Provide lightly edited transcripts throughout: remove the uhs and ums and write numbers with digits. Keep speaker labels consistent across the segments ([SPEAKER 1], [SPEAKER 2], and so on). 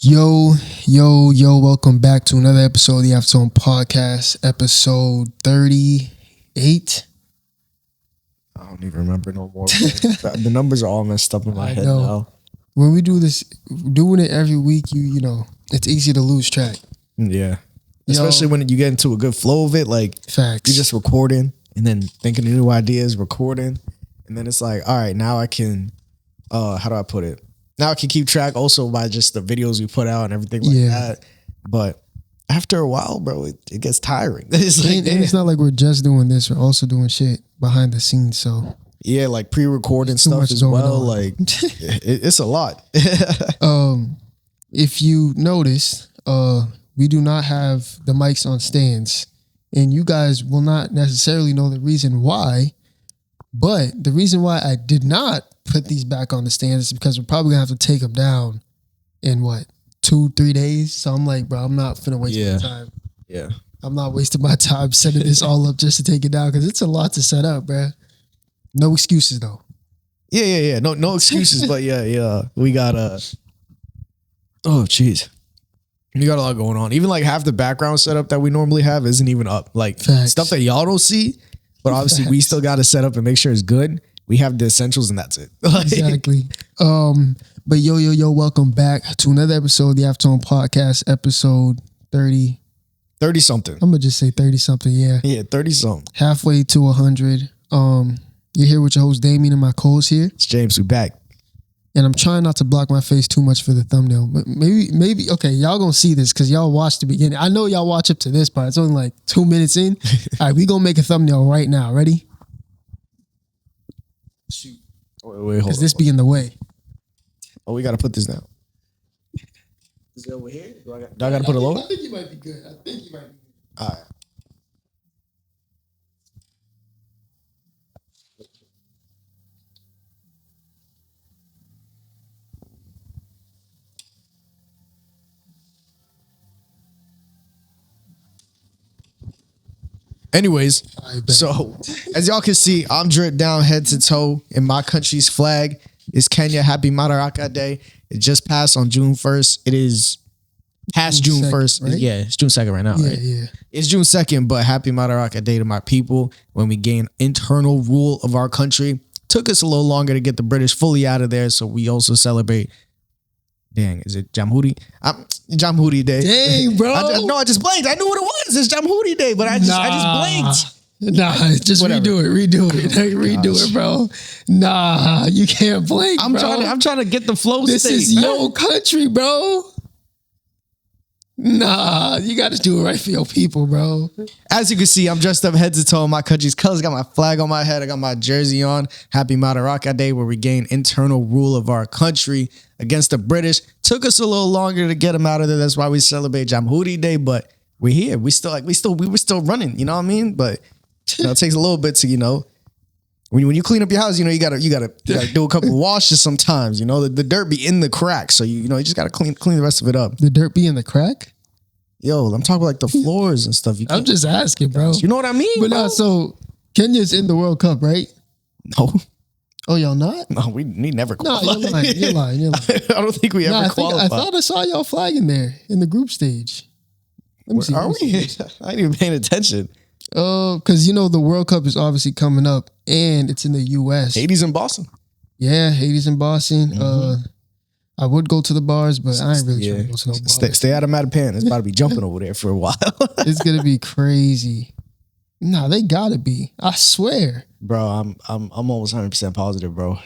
[SPEAKER 1] Yo, welcome back to another episode of the Aftertone Podcast, episode 38.
[SPEAKER 2] I don't even remember no more. The numbers are all messed up in my head now.
[SPEAKER 1] When we do this, doing it every week, you know, it's easy to lose track.
[SPEAKER 2] Yeah. Especially when you get into a good flow of it, like
[SPEAKER 1] Facts.
[SPEAKER 2] you're just recording and then thinking of new ideas, recording. And then it's like, all right, now I can, how do I put it? Now I can keep track also by just the videos we put out and everything like that. But after a while, bro, it gets tiring. It's like,
[SPEAKER 1] and it's not like we're just doing this. We're also doing shit behind the scenes. So
[SPEAKER 2] yeah, like pre-recording stuff as well.
[SPEAKER 1] On.
[SPEAKER 2] Like it's a lot.
[SPEAKER 1] If you notice, we do not have the mics on stands, and you guys will not necessarily know the reason why. But the reason why I did not put these back on the stands is because we're probably gonna have to take them down in 2-3 days. So I'm like, bro, I'm not finna waste my time.
[SPEAKER 2] Yeah.
[SPEAKER 1] I'm not wasting my time setting this all up just to take it down because it's a lot to set up, bro. No excuses though.
[SPEAKER 2] Yeah. No excuses, but yeah. We got oh jeez. We got a lot going on. Even like half the background setup that we normally have isn't even up. Like stuff that y'all don't see, but obviously we still got to set up and make sure it's good. We have the essentials and that's it.
[SPEAKER 1] Exactly. But yo, welcome back to another episode of the Aftertone Podcast, episode 30.
[SPEAKER 2] 30 something.
[SPEAKER 1] I'm gonna just say 30 something, yeah.
[SPEAKER 2] Yeah, 30 something.
[SPEAKER 1] Halfway to 100. You're here with your host Damien and my co-host here.
[SPEAKER 2] It's James, we back.
[SPEAKER 1] And I'm trying not to block my face too much for the thumbnail. But maybe, okay, y'all gonna see this because y'all watched the beginning. I know y'all watch up to this part. It's only like 2 minutes in. All right, we gonna make a thumbnail right now. Ready?
[SPEAKER 2] Shoot. Wait, hold on.
[SPEAKER 1] Because this be in the way.
[SPEAKER 2] Oh, we gotta put this down. Is it over here? Do I gotta put it lower?
[SPEAKER 1] I think you might be good.
[SPEAKER 2] All right. Anyways, so as y'all can see, I'm dripped down head to toe in my country's flag. It's Kenya. Happy Madaraka Day. It just passed on June 1st. It is past June 1st. Right? Yeah, it's June 2nd right now, right?
[SPEAKER 1] Yeah.
[SPEAKER 2] It's June 2nd, but happy Madaraka Day to my people when we gain internal rule of our country. Took us a little longer to get the British fully out of there, so we also celebrate. Dang, is it Jamhuri? Jamhuri Day.
[SPEAKER 1] Dang, bro.
[SPEAKER 2] I just blanked. I knew what it was. It's Jamhuri Day, but I just blanked.
[SPEAKER 1] Nah, just redo it, bro. Nah, you can't blink,
[SPEAKER 2] I'm trying to get the flow
[SPEAKER 1] This
[SPEAKER 2] state,
[SPEAKER 1] is
[SPEAKER 2] man.
[SPEAKER 1] your country, bro. Nah, you got to do it right for your people, bro.
[SPEAKER 2] As you can see, I'm dressed up head to toe in my country's colors. Got my flag on my head. I got my jersey on. Happy Madaraka Day, where we gain internal rule of our country against the British. Took us a little longer to get them out of there. That's why we celebrate Jamhuri Day, but we're here. We were still running. You know what I mean? But it takes a little bit to when you clean up your house, you gotta do a couple of washes sometimes. The dirt be in the cracks, so you just gotta clean the rest of it up.
[SPEAKER 1] The dirt be in the crack?
[SPEAKER 2] Yo, I'm talking about like the floors and stuff.
[SPEAKER 1] I'm just asking, bro.
[SPEAKER 2] You know what I mean?
[SPEAKER 1] But no, so Kenya's in the World Cup, right?
[SPEAKER 2] No.
[SPEAKER 1] Oh, y'all not?
[SPEAKER 2] No, we never qualified.
[SPEAKER 1] No, you're lying.
[SPEAKER 2] I don't think we ever qualified.
[SPEAKER 1] I thought I saw y'all flag in there in the group stage.
[SPEAKER 2] Are we? I ain't even paying attention.
[SPEAKER 1] Because the World Cup is obviously coming up, and it's in the U.S.
[SPEAKER 2] Haiti's in Boston.
[SPEAKER 1] Yeah, Haiti's in Boston. Mm-hmm. I would go to the bars, but I ain't really trying to go to no bars.
[SPEAKER 2] Stay out of Mattapan. It's about to be jumping over there for a while.
[SPEAKER 1] It's gonna be crazy. Nah, they gotta be. I swear,
[SPEAKER 2] bro. I'm almost 100% positive, bro.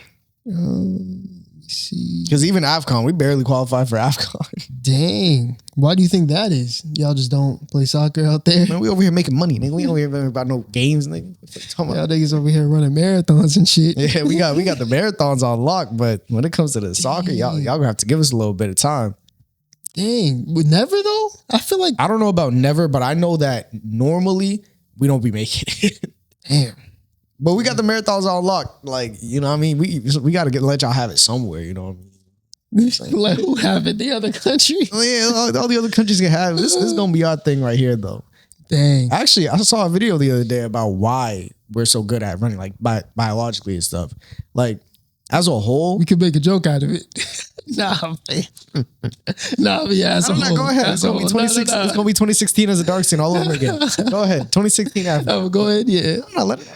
[SPEAKER 1] Let me see.
[SPEAKER 2] Because even AFCON, we barely qualified for AFCON.
[SPEAKER 1] Dang. Why do you think that is? Y'all just don't play soccer out there?
[SPEAKER 2] Man, we over here making money, nigga. We don't hear about no games, nigga.
[SPEAKER 1] Y'all niggas over here running marathons and shit.
[SPEAKER 2] Yeah, we got the marathons on lock, but when it comes to the soccer, y'all gonna have to give us a little bit of time.
[SPEAKER 1] Dang. With never though? I feel like
[SPEAKER 2] I don't know about never, but I know that normally we don't be making it.
[SPEAKER 1] Damn.
[SPEAKER 2] But we got the marathons on lock. Like, you know what I mean? We got to let y'all have it somewhere, you know what I mean?
[SPEAKER 1] Let who have it? The other country?
[SPEAKER 2] Yeah, all the other countries can have it. This is going to be our thing right here, though.
[SPEAKER 1] Dang.
[SPEAKER 2] Actually, I saw a video the other day about why we're so good at running, like biologically and stuff. Like, as a whole.
[SPEAKER 1] We could make a joke out of it. Nah, man. Nah, but yeah,
[SPEAKER 2] No, go ahead. It's gonna be 26. It's gonna be 2016 as a dark skin all over again. Go ahead. 2016 Africa.
[SPEAKER 1] Oh, go ahead, yeah.
[SPEAKER 2] I'm not letting.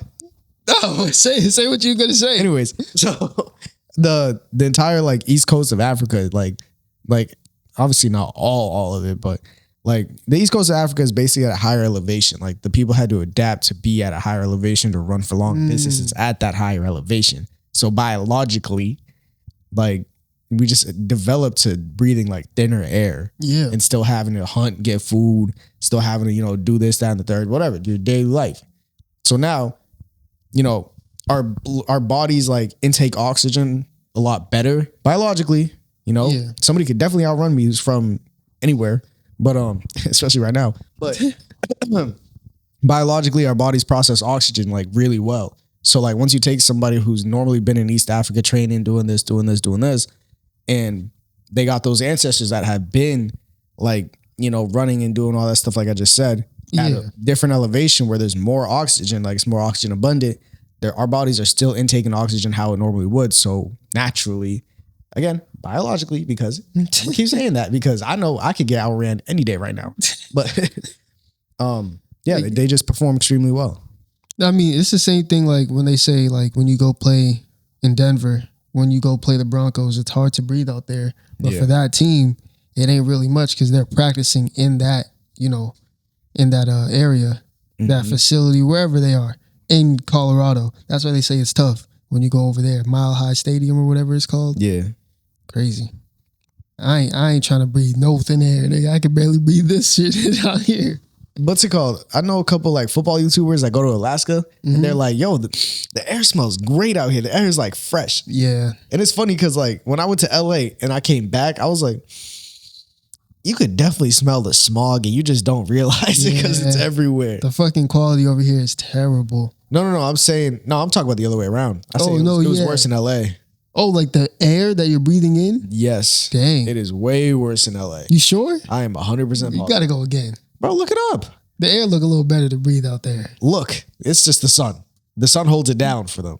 [SPEAKER 1] No, say what you're gonna say.
[SPEAKER 2] Anyways, so the entire like east coast of Africa, like obviously not all of it, but like the east coast of Africa is basically at a higher elevation. Like the people had to adapt to be at a higher elevation to run for long distances at that higher elevation. So biologically, like we just developed to breathing like thinner air,
[SPEAKER 1] Yeah.
[SPEAKER 2] and still having to hunt, get food, still having to do this, that, and the third, whatever, your daily life. So now, our bodies like intake oxygen a lot better biologically.
[SPEAKER 1] Yeah.
[SPEAKER 2] Somebody could definitely outrun me who's from anywhere, but especially right now. But biologically, our bodies process oxygen like really well. So like once you take somebody who's normally been in East Africa training, doing this, and they got those ancestors that have been like, running and doing all that stuff like I just said, at a different elevation where there's more oxygen, like it's more oxygen abundant, our bodies are still intaking oxygen how it normally would. So naturally, again, biologically, because I keep saying that because I know I could get outran any day right now. But yeah, they just perform extremely well.
[SPEAKER 1] I mean, it's the same thing like when they say like when you go play in Denver, when you go play the Broncos, it's hard to breathe out there. But for that team, it ain't really much because they're practicing in that, in that area, that facility, wherever they are in Colorado. That's why they say it's tough when you go over there, Mile High Stadium or whatever it's called.
[SPEAKER 2] Yeah.
[SPEAKER 1] Crazy. I ain't trying to breathe no thin air. Nigga. I can barely breathe this shit out here.
[SPEAKER 2] What's it called? I know a couple like football YouTubers that go to Alaska and they're like, yo, the air smells great out here. The air is like fresh.
[SPEAKER 1] Yeah.
[SPEAKER 2] And it's funny because like when I went to LA and I came back, I was like, you could definitely smell the smog and you just don't realize it because it's everywhere.
[SPEAKER 1] The fucking quality over here is terrible.
[SPEAKER 2] No. I'm talking about the other way around. It was worse in LA.
[SPEAKER 1] Oh, like the air that you're breathing in?
[SPEAKER 2] Yes.
[SPEAKER 1] Dang.
[SPEAKER 2] It is way worse in LA.
[SPEAKER 1] You sure?
[SPEAKER 2] I am 100% positive.
[SPEAKER 1] You gotta go again.
[SPEAKER 2] Bro, look it up.
[SPEAKER 1] The air look a little better to breathe out there.
[SPEAKER 2] Look, it's just the sun. The sun holds it down for them.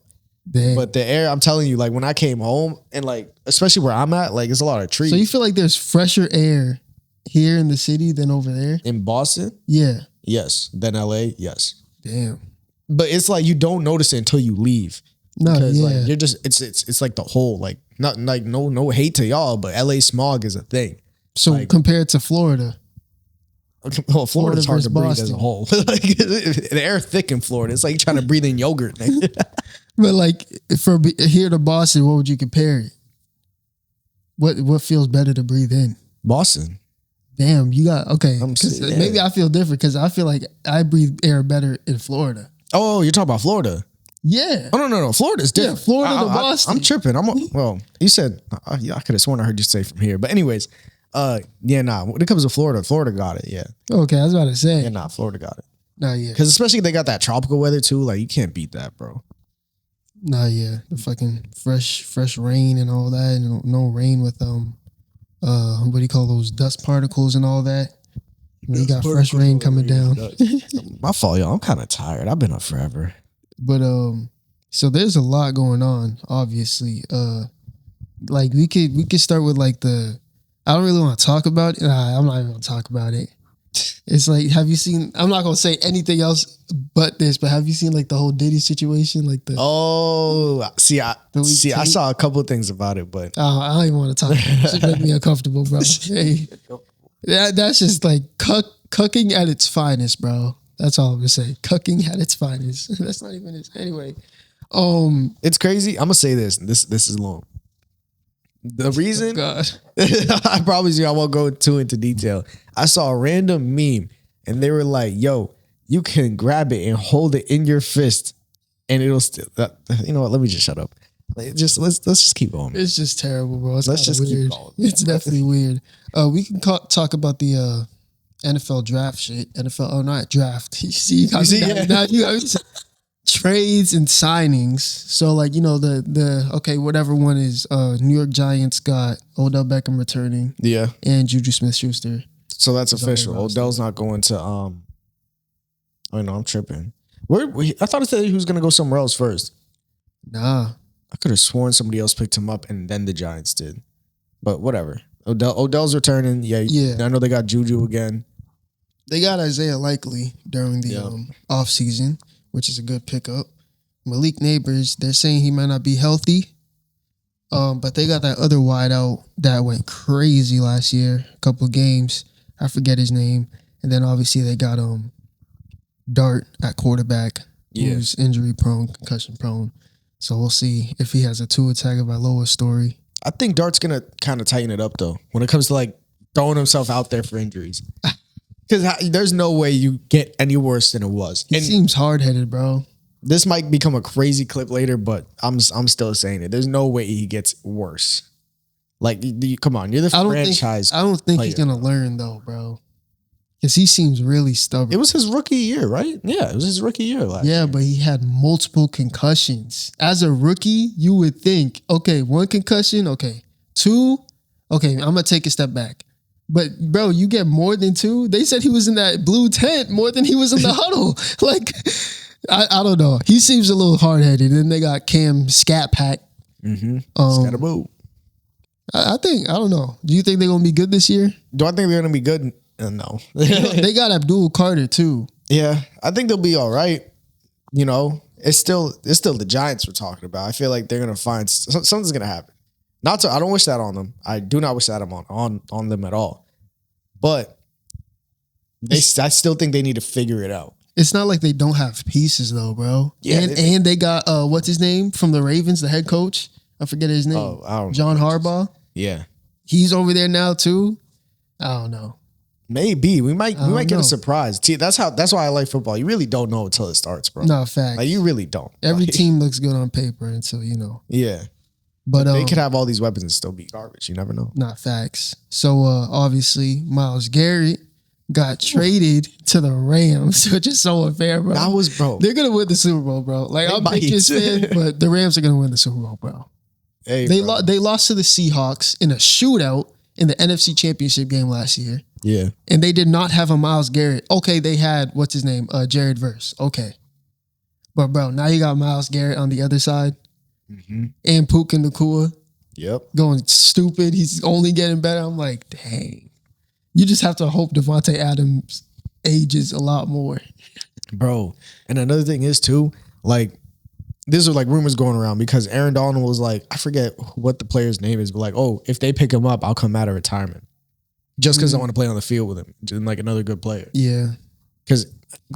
[SPEAKER 1] Dang.
[SPEAKER 2] But the air, I'm telling you, like when I came home and like, especially where I'm at, like there's a lot of trees.
[SPEAKER 1] So you feel like there's fresher air here in the city than over there?
[SPEAKER 2] In Boston?
[SPEAKER 1] Yeah.
[SPEAKER 2] Yes. Then LA? Yes.
[SPEAKER 1] Damn.
[SPEAKER 2] But it's like you don't notice it until you leave.
[SPEAKER 1] No,
[SPEAKER 2] Because
[SPEAKER 1] yeah.
[SPEAKER 2] like you're just it's like the whole like not like no hate to y'all, but LA smog is a thing.
[SPEAKER 1] So
[SPEAKER 2] like-
[SPEAKER 1] compared to Florida.
[SPEAKER 2] Well, Florida's hard
[SPEAKER 1] versus
[SPEAKER 2] to breathe as
[SPEAKER 1] Boston.
[SPEAKER 2] a whole. Like the air thick in Florida. It's like trying to breathe in yogurt.
[SPEAKER 1] But like here to Boston, what would you compare it? What feels better to breathe in?
[SPEAKER 2] Boston.
[SPEAKER 1] Damn, you got okay.
[SPEAKER 2] I'm
[SPEAKER 1] 'Cause
[SPEAKER 2] saying,
[SPEAKER 1] maybe I feel different because I feel like I breathe air better in Florida.
[SPEAKER 2] Oh, you're talking about Florida.
[SPEAKER 1] Yeah.
[SPEAKER 2] Oh no, Florida's different.
[SPEAKER 1] Yeah, Florida to Boston.
[SPEAKER 2] I'm tripping. You said I could have sworn I heard you say from here, but anyways, when it comes to Florida, Florida got it. Yeah,
[SPEAKER 1] Okay, I was about to say.
[SPEAKER 2] Florida got it
[SPEAKER 1] No, yeah.
[SPEAKER 2] because especially they got that tropical weather too. Like you can't beat that, bro.
[SPEAKER 1] No, yeah. The fucking fresh rain and all that, and no rain with what do you call those dust particles and all that. You got fresh rain coming down.
[SPEAKER 2] My fault, y'all. I'm kind of tired. I've been up forever.
[SPEAKER 1] But so there's a lot going on, obviously. Like we could start with like I don't really want to talk about it. Nah, I'm not even gonna talk about it. It's like, have you seen? I'm not gonna say anything else but this. But have you seen like the whole Diddy situation? Like the
[SPEAKER 2] I saw a couple of things about it, but
[SPEAKER 1] I don't even want to talk about it. It should make me uncomfortable, bro. Hey, that's just like cucking at its finest, bro. That's all I'm gonna say. Cucking at its finest. That's not even it. Anyway,
[SPEAKER 2] it's crazy. I'm gonna say this. This is long. The reason,
[SPEAKER 1] God,
[SPEAKER 2] I promise you, I won't go too into detail. I saw a random meme, and they were like, "Yo, you can grab it and hold it in your fist, and it'll still." You know what? Let me just shut up. Let's just keep going.
[SPEAKER 1] it's just terrible, bro. It's
[SPEAKER 2] Let's just keep
[SPEAKER 1] weird.
[SPEAKER 2] going.
[SPEAKER 1] It's definitely weird. We can talk about the NFL draft shit. Not draft. You see, now you trades and signings. So like, the whatever one is New York Giants got Odell Beckham returning
[SPEAKER 2] Yeah.
[SPEAKER 1] and Juju Smith-Schuster.
[SPEAKER 2] So that's official.
[SPEAKER 1] roster.
[SPEAKER 2] Odell's not going to. Oh no, I'm tripping. I thought it said he was gonna go somewhere else first.
[SPEAKER 1] Nah.
[SPEAKER 2] I could have sworn somebody else picked him up and then the Giants did. But whatever. Odell's returning. Yeah. I know they got Juju again.
[SPEAKER 1] They got Isaiah Likely during the off season, which is a good pickup. Malik Neighbors, they're saying he might not be healthy. But they got that other wideout that went crazy last year, a couple of games. I forget his name. And then obviously they got Dart at quarterback, who's injury prone, concussion prone. So we'll see if he has a Tua Tagovailoa story.
[SPEAKER 2] I think Dart's gonna kind of tighten it up though when it comes to like throwing himself out there for injuries. Because there's no way you get any worse than it was.
[SPEAKER 1] He seems hard-headed, bro.
[SPEAKER 2] This might become a crazy clip later, but I'm still saying it. There's no way he gets worse. Like, come on, you're the franchise.
[SPEAKER 1] I don't think he's gonna learn though, bro. Because he seems really stubborn.
[SPEAKER 2] It was his rookie year, right? Yeah, it was his rookie year last year.
[SPEAKER 1] But he had multiple concussions. As a rookie, you would think, okay, 1 concussion, okay, 2, okay, I'm gonna take a step back. But bro, you get more than 2. They said he was in that blue tent more than he was in the huddle. Like, I don't know. He seems a little hard-headed. Then they got Cam Scat Pack.
[SPEAKER 2] Scatterboo.
[SPEAKER 1] I don't know. Do you think they're gonna be good this year?
[SPEAKER 2] Do I think they're gonna be good? No.
[SPEAKER 1] They got Abdul Carter too.
[SPEAKER 2] Yeah, I think they'll be all right. You know, it's still the Giants we're talking about. I feel like they're gonna find something's gonna happen. I don't wish that on them. I do not wish that on them at all. But I still think they need to figure it out.
[SPEAKER 1] It's not like they don't have pieces though, bro.
[SPEAKER 2] Yeah,
[SPEAKER 1] and they got what's his name from the Ravens, the head coach. I forget his name.
[SPEAKER 2] Oh, I don't
[SPEAKER 1] John
[SPEAKER 2] know.
[SPEAKER 1] Harbaugh.
[SPEAKER 2] Yeah,
[SPEAKER 1] he's over there now too. I don't know.
[SPEAKER 2] Maybe we might get a surprise. See, that's why I like football. You really don't know until it starts, bro.
[SPEAKER 1] No, fact.
[SPEAKER 2] Like you really don't.
[SPEAKER 1] Every team looks good on paper until you know.
[SPEAKER 2] Yeah,
[SPEAKER 1] but
[SPEAKER 2] they could have all these weapons and still be garbage. You never know.
[SPEAKER 1] Not facts. So obviously, Myles Garrett got traded to the Rams, which is so unfair, bro.
[SPEAKER 2] That was, bro.
[SPEAKER 1] They're gonna win the Super Bowl, bro. Like I'm a Patriots fan, but the Rams are gonna win the Super Bowl, bro.
[SPEAKER 2] Hey,
[SPEAKER 1] they lost to the Seahawks in a shootout in the NFC Championship game last year.
[SPEAKER 2] Yeah. And
[SPEAKER 1] they did not have a Myles Garrett. Okay, they had, what's his name? Jared Verse. Okay. But, bro, now you got Myles Garrett on the other side. Mm-hmm. And Puka Nacua.
[SPEAKER 2] Yep.
[SPEAKER 1] Going stupid. He's only getting better. I'm like, dang. You just have to hope Devontae Adams ages a lot more.
[SPEAKER 2] Bro. And another thing is, too, like, these are like rumors going around because Aaron Donald was like, I forget what the player's name is, but like, oh, if they pick him up, I'll come out of retirement. Just because I want to play on the field with him and like another good player.
[SPEAKER 1] Yeah.
[SPEAKER 2] Because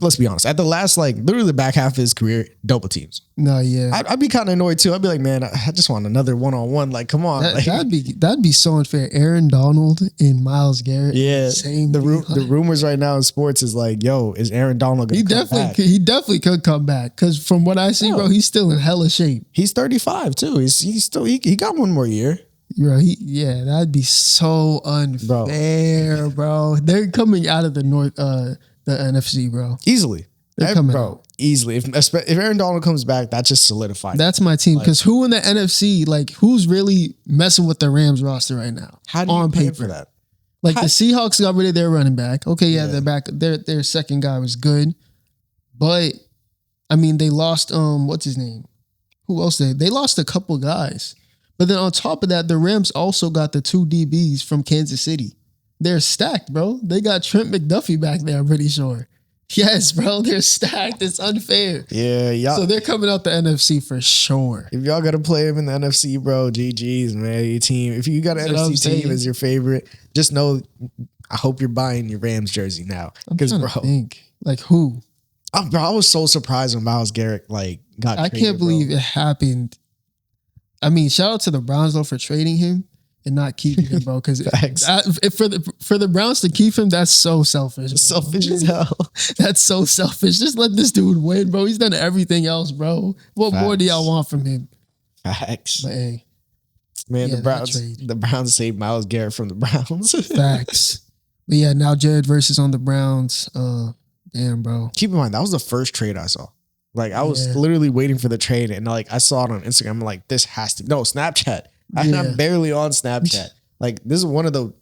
[SPEAKER 2] let's be honest, at the last, like literally the back half of his career, double teams.
[SPEAKER 1] No, yeah.
[SPEAKER 2] I'd be kind of annoyed too. I'd be like, man, I just want another one-on-one. Like, come on.
[SPEAKER 1] That'd be so unfair. Aaron Donald and Myles Garrett.
[SPEAKER 2] Yeah.
[SPEAKER 1] Same.
[SPEAKER 2] The rumors right now in sports is like, yo, is Aaron Donald going to come back?
[SPEAKER 1] He definitely could come back. Because from what I see, bro, he's still in hella shape.
[SPEAKER 2] He's 35 too. He's still, he got one more year.
[SPEAKER 1] Bro, that'd be so unfair, bro. They're coming out of the NFC, bro.
[SPEAKER 2] Easily.
[SPEAKER 1] They're coming out.
[SPEAKER 2] Easily. If Aaron Donald comes back, that just solidifies.
[SPEAKER 1] That's my team. Because who in the NFC, like, who's really messing with the Rams roster right now?
[SPEAKER 2] How do you pay for that?
[SPEAKER 1] Like, the Seahawks got rid of their running back. Okay, they're back. Their second guy was good. But, I mean, they lost, what's his name? Who else they lost a couple guys. But then on top of that, the Rams also got the 2 DBs from Kansas City. They're stacked, bro. They got Trent McDuffie back there, I'm pretty sure. Yes, bro. They're stacked. It's unfair.
[SPEAKER 2] Yeah, y'all.
[SPEAKER 1] So they're coming out the NFC for sure.
[SPEAKER 2] If y'all got to play him in the NFC, bro, GG's, man. Your team. If you got an NFC team as your favorite, just know, I hope you're buying your Rams jersey now. Because, bro.
[SPEAKER 1] Think. Like, who?
[SPEAKER 2] Bro, I was so surprised when Myles Garrett, like, got traded,
[SPEAKER 1] I can't believe it happened. I mean, shout out to the Browns, though, for trading him and not keeping him, bro. Because for the Browns to keep him, that's so selfish. Bro.
[SPEAKER 2] Selfish as hell.
[SPEAKER 1] That's so selfish. Just let this dude win, bro. He's done everything else, bro. What more do y'all want from him?
[SPEAKER 2] Facts.
[SPEAKER 1] But hey,
[SPEAKER 2] man, the Browns saved Myles Garrett from the Browns.
[SPEAKER 1] Facts. But yeah, now Jared Verse on the Browns. Damn, bro.
[SPEAKER 2] Keep in mind, that was the first trade I saw. Like, I was literally waiting for the trade, and like I saw it on Instagram. I'm like, this has to Snapchat. I'm barely on Snapchat. Like, this is one of the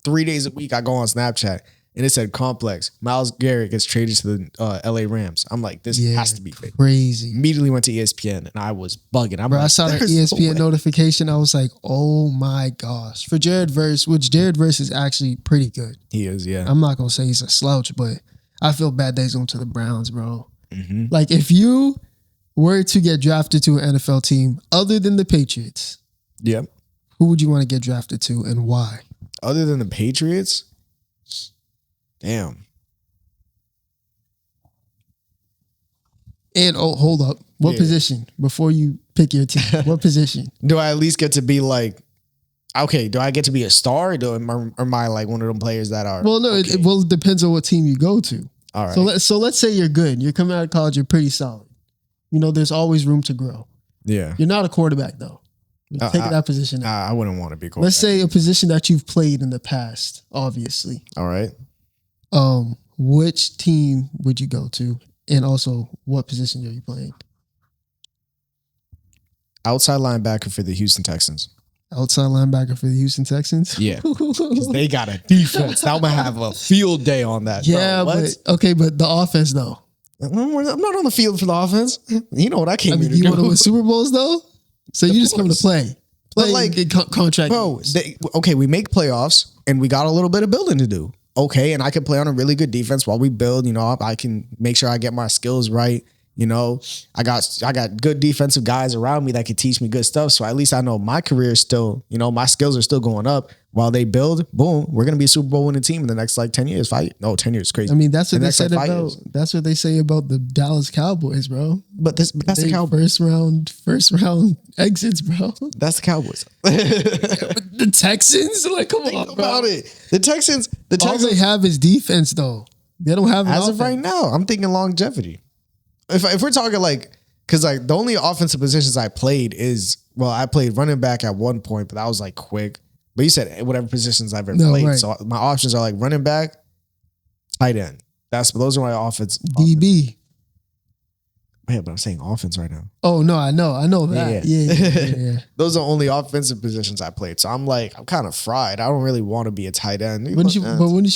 [SPEAKER 2] 3 days a week I go on Snapchat, and it said complex. Myles Garrett gets traded to the LA Rams. I'm like, this has to be fake.
[SPEAKER 1] Crazy.
[SPEAKER 2] Immediately went to ESPN and I was bugging.
[SPEAKER 1] Bro, I saw the ESPN notification. I was like, oh my gosh. For Jared Verse, which Jared Verse is actually pretty good.
[SPEAKER 2] He is, yeah.
[SPEAKER 1] I'm not going to say he's a slouch, but I feel bad that he's going to the Browns, bro. Like, if you were to get drafted to an NFL team other than the Patriots,
[SPEAKER 2] Yep.
[SPEAKER 1] who would you want to get drafted to and why?
[SPEAKER 2] Other than the Patriots? Damn.
[SPEAKER 1] And, oh, hold up. What position? Before you pick your team, what position?
[SPEAKER 2] Do I at least get to be like, okay, do I get to be a star or am I like one of them players that are?
[SPEAKER 1] Well, no,
[SPEAKER 2] okay?
[SPEAKER 1] it depends on what team you go to.
[SPEAKER 2] All right.
[SPEAKER 1] So let's say you're good. You're coming out of college, you're pretty solid. You know, there's always room to grow.
[SPEAKER 2] Yeah.
[SPEAKER 1] You're not a quarterback, though. Take that position out.
[SPEAKER 2] I wouldn't want to be a quarterback.
[SPEAKER 1] Let's say a position that you've played in the past, obviously.
[SPEAKER 2] All right.
[SPEAKER 1] Which team would you go to? And also, what position are you playing?
[SPEAKER 2] Outside linebacker for the Houston Texans.
[SPEAKER 1] Outside linebacker for the Houston Texans?
[SPEAKER 2] Yeah. Because they got a defense. I'm going to have a field day on that.
[SPEAKER 1] Yeah,
[SPEAKER 2] bro.
[SPEAKER 1] but the offense, though.
[SPEAKER 2] I'm not on the field for the offense. You know what I came here to
[SPEAKER 1] you
[SPEAKER 2] do.
[SPEAKER 1] want to win Super Bowls, though? So you just come to play.
[SPEAKER 2] But like,
[SPEAKER 1] get contract.
[SPEAKER 2] Bro, we make playoffs and we got a little bit of building to do. Okay, and I can play on a really good defense while we build. You know, I can make sure I get my skills right. You know, I got good defensive guys around me that can teach me good stuff. So at least I know my career is still, you know, my skills are still going up while they build. Boom, we're gonna be a Super Bowl winning team in the next like 10 years. 10 years is crazy.
[SPEAKER 1] I mean, that's what they said
[SPEAKER 2] like
[SPEAKER 1] about. That's what they say about the Dallas Cowboys, bro.
[SPEAKER 2] But that's the Cowboys.
[SPEAKER 1] First round exits, bro.
[SPEAKER 2] That's the Cowboys.
[SPEAKER 1] The Texans, like, come
[SPEAKER 2] Think
[SPEAKER 1] on, bro.
[SPEAKER 2] about it. The Texans.
[SPEAKER 1] All they have is defense, though. They don't have an
[SPEAKER 2] As of
[SPEAKER 1] offense.
[SPEAKER 2] right now, I'm thinking longevity. If we're talking like, because like the only offensive positions I played is, well, I played running back at one point, but that was like quick. But you said whatever positions I've ever played. Right. So my options are like running back, tight end. Those are my offense.
[SPEAKER 1] DB.
[SPEAKER 2] Yeah, but I'm saying offense right now.
[SPEAKER 1] Oh no, I know that. Yeah.
[SPEAKER 2] Those are the only offensive positions I played. So I'm kind of fried. I don't really want to be a tight end.
[SPEAKER 1] Wouldn't you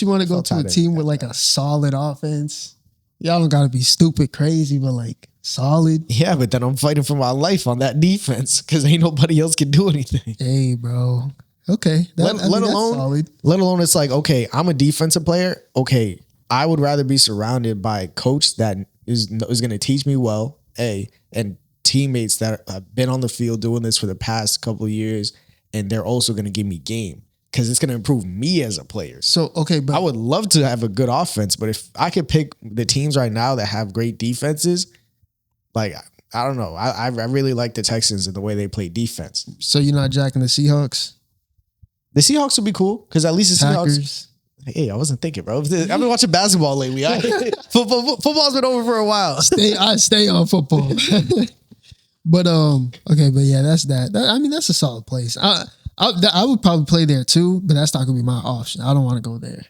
[SPEAKER 1] want to go to a team with like a solid offense? Y'all don't gotta be stupid crazy, but like solid.
[SPEAKER 2] Yeah, but then I'm fighting for my life on that defense because ain't nobody else can do anything.
[SPEAKER 1] Hey, bro. Okay.
[SPEAKER 2] Let alone it's like, okay, I'm a defensive player. Okay, I would rather be surrounded by a coach that is going to teach me well, and teammates that have been on the field doing this for the past couple of years, and they're also going to give me game. Because it's going to improve me as a player.
[SPEAKER 1] So, okay, but
[SPEAKER 2] I would love to have a good offense, but if I could pick the teams right now that have great defenses, like, I don't know. I really like the Texans and the way they play defense.
[SPEAKER 1] So you're not jacking the Seahawks?
[SPEAKER 2] The Seahawks would be cool because at least the
[SPEAKER 1] Packers.
[SPEAKER 2] Seahawks. Hey, I wasn't thinking, bro. I've been watching basketball lately. Football's been over for a while.
[SPEAKER 1] I stay on football. But okay, but yeah, that's that. I mean, that's a solid place. I would probably play there too, but that's not gonna be my option. I don't want to go there.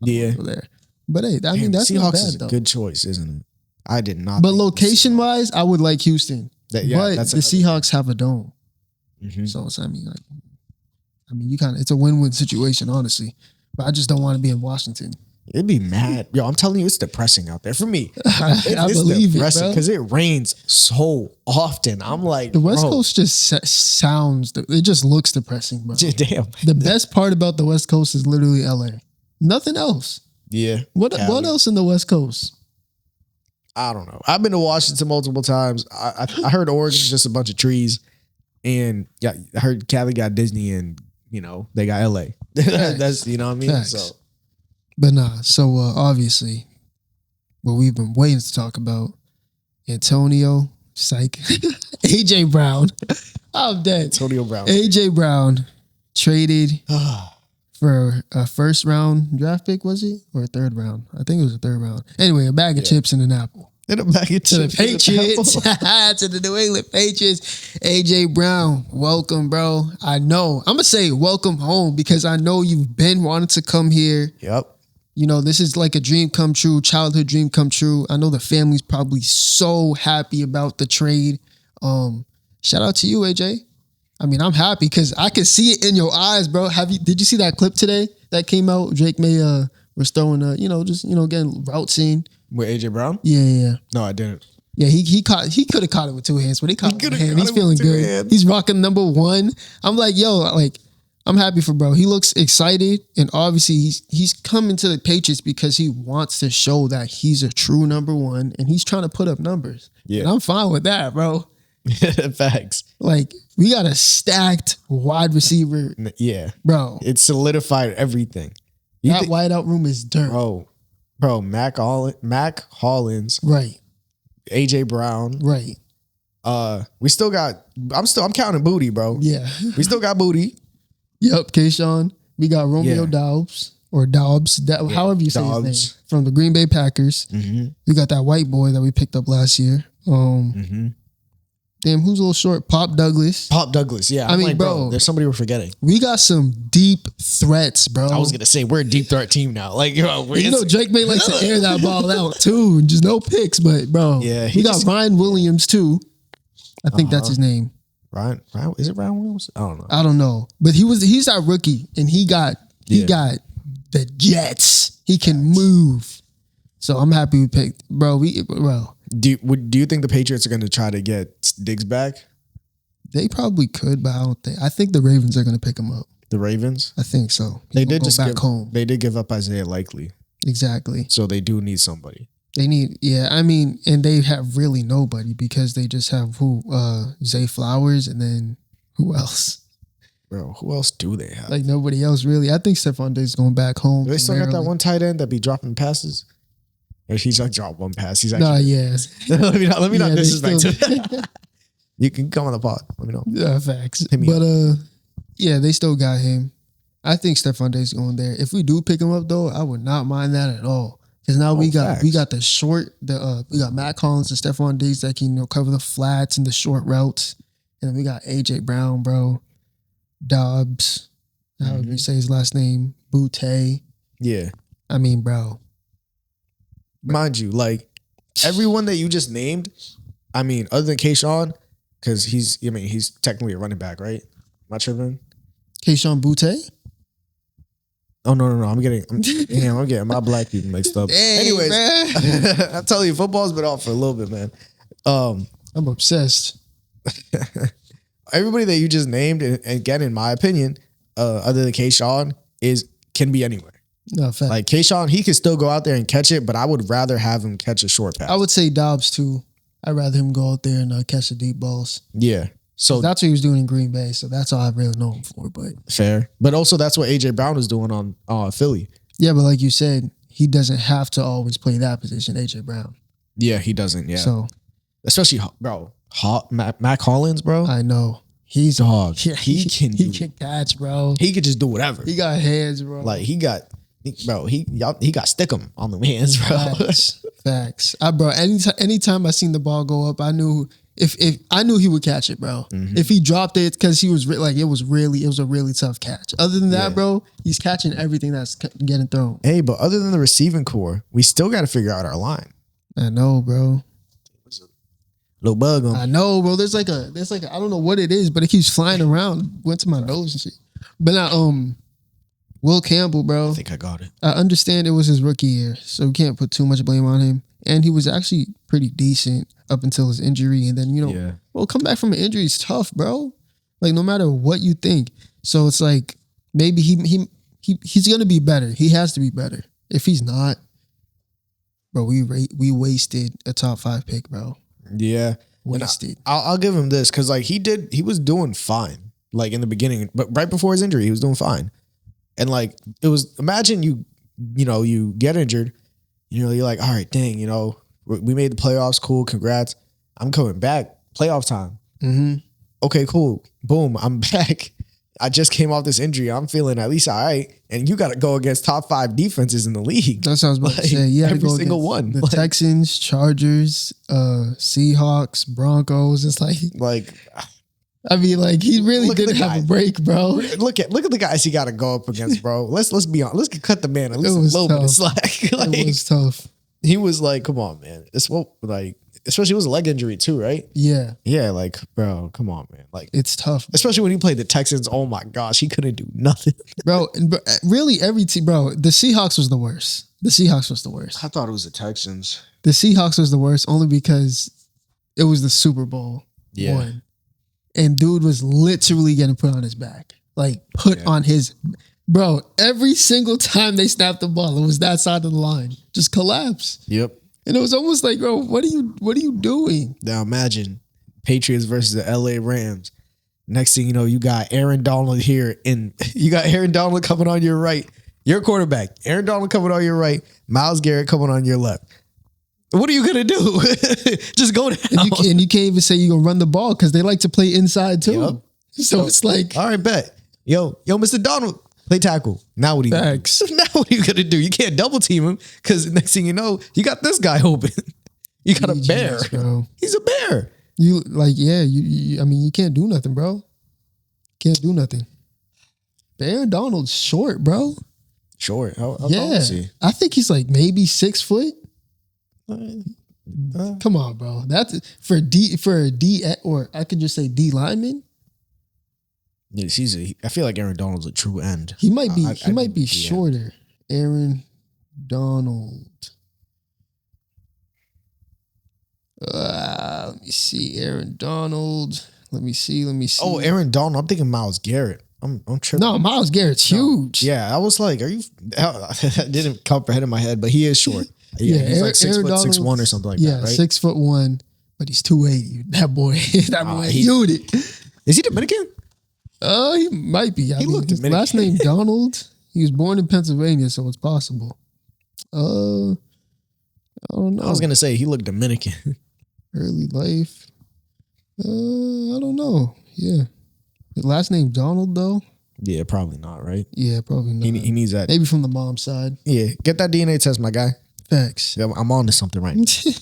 [SPEAKER 1] Go there. But hey, I mean, that's
[SPEAKER 2] Seahawks
[SPEAKER 1] not bad,
[SPEAKER 2] is a
[SPEAKER 1] though.
[SPEAKER 2] good choice, isn't it? I did not.
[SPEAKER 1] But location wise, I would like Houston. But the Seahawks have a dome, so I mean, you it's a win-win situation, honestly. But I just don't want to be in Washington.
[SPEAKER 2] It'd be mad. Yo, I'm telling you, it's depressing out there for me.
[SPEAKER 1] I believe it,
[SPEAKER 2] because it rains so often. I'm like,
[SPEAKER 1] the West Coast just sounds. It just looks depressing, bro.
[SPEAKER 2] Damn.
[SPEAKER 1] The best part about the West Coast is literally LA. Nothing else.
[SPEAKER 2] Yeah.
[SPEAKER 1] What else in the West Coast?
[SPEAKER 2] I don't know. I've been to Washington multiple times. I heard Oregon's just a bunch of trees, and yeah, I heard Cali got Disney, and they got LA. That's what I mean.
[SPEAKER 1] Facts.
[SPEAKER 2] So.
[SPEAKER 1] But nah, so obviously, what we've been waiting to talk about, Antonio, psych, AJ Brown. I'm dead.
[SPEAKER 2] Antonio Brown.
[SPEAKER 1] AJ Brown traded for a first round draft pick, was he? Or a third round? I think it was a third round. Anyway, a bag of chips and an apple.
[SPEAKER 2] In a bag of chips.
[SPEAKER 1] To the Patriots. To the New England Patriots. AJ Brown, welcome, bro. I know. I'm going to say welcome home because I know you've been wanting to come here.
[SPEAKER 2] Yep.
[SPEAKER 1] This is like a dream come true, childhood dream come true. I know the family's probably so happy about the trade. Shout out to you, AJ. I mean, I'm happy because I can see it in your eyes, bro. Did you see that clip today that came out? Drake May was throwing getting routes in.
[SPEAKER 2] With AJ Brown?
[SPEAKER 1] Yeah.
[SPEAKER 2] No, I didn't.
[SPEAKER 1] Yeah, he could have caught it with two hands, but he caught it with one hand. He's
[SPEAKER 2] it
[SPEAKER 1] feeling
[SPEAKER 2] with two
[SPEAKER 1] good.
[SPEAKER 2] hands.
[SPEAKER 1] He's rocking number 1. I'm like, I'm happy for bro. He looks excited, and obviously he's coming to the Patriots because he wants to show that he's a true number 1, and he's trying to put up numbers.
[SPEAKER 2] Yeah.
[SPEAKER 1] And I'm fine with that, bro.
[SPEAKER 2] Facts.
[SPEAKER 1] Like, we got a stacked wide receiver,
[SPEAKER 2] Yeah.
[SPEAKER 1] bro.
[SPEAKER 2] It solidified everything.
[SPEAKER 1] That wideout room is dirt.
[SPEAKER 2] Bro, Mac Hollins,
[SPEAKER 1] Right.
[SPEAKER 2] AJ Brown.
[SPEAKER 1] Right.
[SPEAKER 2] We still got. I'm counting booty, bro.
[SPEAKER 1] Yeah.
[SPEAKER 2] We still got booty.
[SPEAKER 1] Yep. Kayshawn. We got Romeo Dobbs or Dobbs. However you say his name. From the Green Bay Packers.
[SPEAKER 2] Mm-hmm.
[SPEAKER 1] We got that white boy that we picked up last year. Damn, who's a little short? Pop Douglas.
[SPEAKER 2] Pop Douglas. Yeah.
[SPEAKER 1] I mean, bro,
[SPEAKER 2] there's somebody we're forgetting.
[SPEAKER 1] We got some deep threats, bro.
[SPEAKER 2] I was gonna say we're a deep threat team now. Like,
[SPEAKER 1] Drake may like to air that ball out too. Just no picks, but bro,
[SPEAKER 2] yeah,
[SPEAKER 1] we got Ryan Williams too. I think that's his name.
[SPEAKER 2] Ryan, is it Ryan Williams? I don't know.
[SPEAKER 1] I don't know, but he's our rookie, and he got the jets. He can move, so I'm happy we picked, bro.
[SPEAKER 2] Do you think the Patriots are going to try to get Diggs back?
[SPEAKER 1] They probably could, but I don't think. I think the Ravens are going to pick him up.
[SPEAKER 2] The Ravens?
[SPEAKER 1] I think so.
[SPEAKER 2] They did
[SPEAKER 1] go back home.
[SPEAKER 2] They did give up Isaiah Likely.
[SPEAKER 1] Exactly.
[SPEAKER 2] So they do need somebody.
[SPEAKER 1] They need, and they have really nobody because they just have Zay Flowers, and then who else?
[SPEAKER 2] Bro, who else do they have?
[SPEAKER 1] Like nobody else really. I think Stephon Diggs going back home.
[SPEAKER 2] Do they still got that one tight end that be dropping passes? Or he's like dropped one pass. He's actually let me not disrespect him. You can come on the pod. Let me know.
[SPEAKER 1] Yeah, facts. But they still got him. I think Stephon Diggs going there. If we do pick him up though, I would not mind that at all. Because now we got the short, we got Matt Collins and Stephon Diggs that can cover the flats and the short routes, and then we got AJ Brown, bro, Dobbs, how do you say his last name, Boutte.
[SPEAKER 2] Yeah,
[SPEAKER 1] I mean, bro.
[SPEAKER 2] Mind you, like everyone that you just named, I mean, other than Kayshawn, because he's technically a running back, right? Am I tripping?
[SPEAKER 1] Kayshawn Boutte?
[SPEAKER 2] Oh no! I'm getting my black people mixed up.
[SPEAKER 1] Hey,
[SPEAKER 2] anyways, I'm telling you, football's been off for a little bit, man.
[SPEAKER 1] I'm obsessed.
[SPEAKER 2] Everybody that you just named, and again, in my opinion, other than Kayshawn, can be anywhere.
[SPEAKER 1] No, fact.
[SPEAKER 2] Like Kayshawn, he could still go out there and catch it, but I would rather have him catch a short pass.
[SPEAKER 1] I would say Dobbs too. I'd rather him go out there and catch the deep balls.
[SPEAKER 2] Yeah. So
[SPEAKER 1] that's what he was doing in Green Bay. So that's all I really know him for. But
[SPEAKER 2] fair. But also that's what AJ Brown was doing on Philly.
[SPEAKER 1] Yeah, but like you said, he doesn't have to always play that position, AJ Brown.
[SPEAKER 2] Yeah, he doesn't. Yeah.
[SPEAKER 1] So
[SPEAKER 2] especially bro, Mac Hollins, bro.
[SPEAKER 1] I know. He's
[SPEAKER 2] dog.
[SPEAKER 1] Yeah,
[SPEAKER 2] he can
[SPEAKER 1] catch, bro.
[SPEAKER 2] He could just do whatever.
[SPEAKER 1] He got hands, bro.
[SPEAKER 2] Like he got stick 'em on the hands, bro.
[SPEAKER 1] Facts. Bro, anytime I seen the ball go up, I knew if I knew he would catch it, bro.
[SPEAKER 2] Mm-hmm.
[SPEAKER 1] If he dropped it, because he was it was a really tough catch. Other than that, bro, he's catching everything that's getting thrown.
[SPEAKER 2] Hey, but other than the receiving core, we still got to figure out our line.
[SPEAKER 1] I know, bro.
[SPEAKER 2] Little bug on.
[SPEAKER 1] I know, bro. There's like a I don't know what it is, but it keeps flying around. Went to my nose and shit. But now, Will Campbell, bro.
[SPEAKER 2] I think I got it.
[SPEAKER 1] I understand it was his rookie year, so we can't put too much blame on him. And he was actually pretty decent up until his injury. And then, well, come back from an injury is tough, bro. Like, no matter what you think. So it's like, maybe he's going to be better. He has to be better. If he's not, bro, we wasted a top 5 pick, bro.
[SPEAKER 2] Yeah.
[SPEAKER 1] Wasted.
[SPEAKER 2] I'll give him this because, like, he was doing fine, like, in the beginning. But right before his injury, he was doing fine. And, like, it was, imagine you get injured. You're like, all right, dang, we made the playoffs. Cool. Congrats. I'm coming back. Playoff time.
[SPEAKER 1] Mm-hmm.
[SPEAKER 2] Okay, cool. Boom. I'm back. I just came off this injury. I'm feeling at least all right. And you got to go against top 5 defenses in the league.
[SPEAKER 1] That's what I was about to say. You had to go
[SPEAKER 2] single one.
[SPEAKER 1] The Texans, Chargers, Seahawks, Broncos. It's like, I mean, like, he really didn't have a break, bro.
[SPEAKER 2] Look at the guys he got to go up against, bro. Let's be honest. Let's cut the man at least a little bit of slack.
[SPEAKER 1] It was tough.
[SPEAKER 2] He was like, come on, man. It's what, like, especially it was a leg injury too, right?
[SPEAKER 1] Yeah,
[SPEAKER 2] Yeah, like, bro, come on, man. Like,
[SPEAKER 1] it's tough,
[SPEAKER 2] especially when he played the Texans. Oh my gosh, he couldn't do nothing.
[SPEAKER 1] bro. Really, every team, bro. The Seahawks was the worst. The Seahawks was the worst.
[SPEAKER 2] I thought it was the Texans.
[SPEAKER 1] The Seahawks was the worst only because it was the Super Bowl one. And dude was literally getting put on his back. Like put on his bro, every single time they snapped the ball, it was that side of the line. Just collapse.
[SPEAKER 2] Yep.
[SPEAKER 1] And it was almost like, bro, what are you doing?
[SPEAKER 2] Now imagine Patriots versus the LA Rams. Next thing you know, you got Aaron Donald here, and you got Aaron Donald coming on your right. Your quarterback, Aaron Donald coming on your right, Myles Garrett coming on your left. What are you gonna do? Just go down.
[SPEAKER 1] And you can't even say you're gonna run the ball because they like to play inside too.
[SPEAKER 2] Yep.
[SPEAKER 1] So it's like,
[SPEAKER 2] all right, bet. Yo, Mr. Donald, play tackle. Now what are you gonna do? Now what are you gonna do? You can't double team him because next thing you know, you got this guy open. You got a bear.
[SPEAKER 1] Bro.
[SPEAKER 2] He's a bear.
[SPEAKER 1] You like, yeah, you I mean, you can't do nothing, bro. Can't do nothing. But Aaron Donald's short, bro.
[SPEAKER 2] Short. How tall
[SPEAKER 1] Yeah.
[SPEAKER 2] is he?
[SPEAKER 1] I think he's like maybe 6 foot. Come on, bro. That's for a D, or I could just say D lineman.
[SPEAKER 2] Yes, I feel like Aaron Donald's a true end.
[SPEAKER 1] He might be.
[SPEAKER 2] I
[SPEAKER 1] He might
[SPEAKER 2] think
[SPEAKER 1] be
[SPEAKER 2] he
[SPEAKER 1] shorter. Aaron Donald. Let me see. Aaron Donald. Let me see.
[SPEAKER 2] Oh, Aaron Donald. I'm thinking Myles Garrett. I'm tripping.
[SPEAKER 1] No, Myles Garrett's huge.
[SPEAKER 2] Yeah, I was like, are you? That didn't comprehend in my head, but he is short. Yeah, he's like 6 foot, 6'1" or something like that, right?
[SPEAKER 1] 6'1", but he's 280. That boy, unit.
[SPEAKER 2] Is he Dominican?
[SPEAKER 1] He might be. I mean,
[SPEAKER 2] looked
[SPEAKER 1] his
[SPEAKER 2] Dominican.
[SPEAKER 1] last name Donald. He was born in Pennsylvania, so it's possible. I don't know.
[SPEAKER 2] I was gonna say he looked Dominican.
[SPEAKER 1] Early life. I don't know. Yeah. His last name Donald though?
[SPEAKER 2] Yeah, probably not, right?
[SPEAKER 1] Yeah, probably not.
[SPEAKER 2] He needs that.
[SPEAKER 1] Maybe from the mom's side.
[SPEAKER 2] Yeah, get that DNA test, my guy.
[SPEAKER 1] Facts.
[SPEAKER 2] Yeah, I'm on to something right now.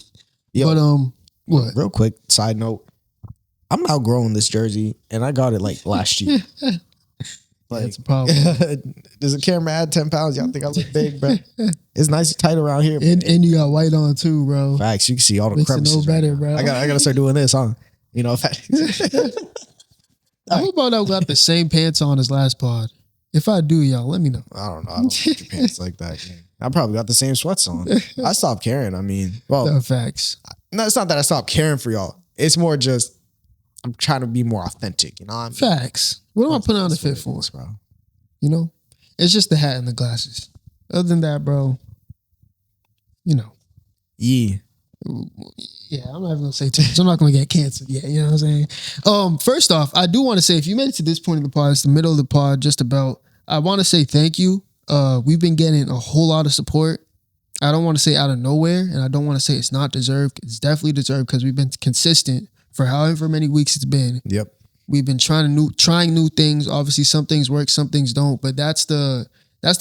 [SPEAKER 2] Yo,
[SPEAKER 1] But what?
[SPEAKER 2] real quick side note, I'm outgrowing this jersey, and I got it like last year. Like,
[SPEAKER 1] That's a problem.
[SPEAKER 2] does the camera add 10 pounds? Y'all think I look big, bro? It's nice and tight around here.
[SPEAKER 1] And you got white on too, bro.
[SPEAKER 2] Facts, you can see all the
[SPEAKER 1] Makes it no
[SPEAKER 2] crevices.
[SPEAKER 1] better,
[SPEAKER 2] right
[SPEAKER 1] bro.
[SPEAKER 2] now. I gotta start doing this, huh? You know,
[SPEAKER 1] I hope I don't got the same pants on as last pod. If I do, y'all, let me know.
[SPEAKER 2] I don't know. I don't wear your pants like that. Man. I probably got the same sweats on. I stopped caring. I mean, well,
[SPEAKER 1] No, facts.
[SPEAKER 2] no, it's not that I stopped caring for y'all. It's more just I'm trying to be more authentic. You know what I mean?
[SPEAKER 1] Facts. What am I putting on the
[SPEAKER 2] That's what
[SPEAKER 1] fit
[SPEAKER 2] it
[SPEAKER 1] for?
[SPEAKER 2] is, bro.
[SPEAKER 1] You know? It's just the hat and the glasses. Other than that, bro, you know.
[SPEAKER 2] Yeah.
[SPEAKER 1] Yeah, I'm not even gonna say too much. I'm not gonna get canceled. Yeah, you know what I'm saying? First off, I do want to say if you made it to this point of the pod, it's the middle of the pod, just about. I want to say thank you. We've been getting a whole lot of support. I don't want to say out of nowhere, and I don't want to say it's not deserved. It's definitely deserved because we've been consistent for however many weeks it's been.
[SPEAKER 2] Yep.
[SPEAKER 1] We've been trying new things. Obviously, some things work, some things don't. But that's the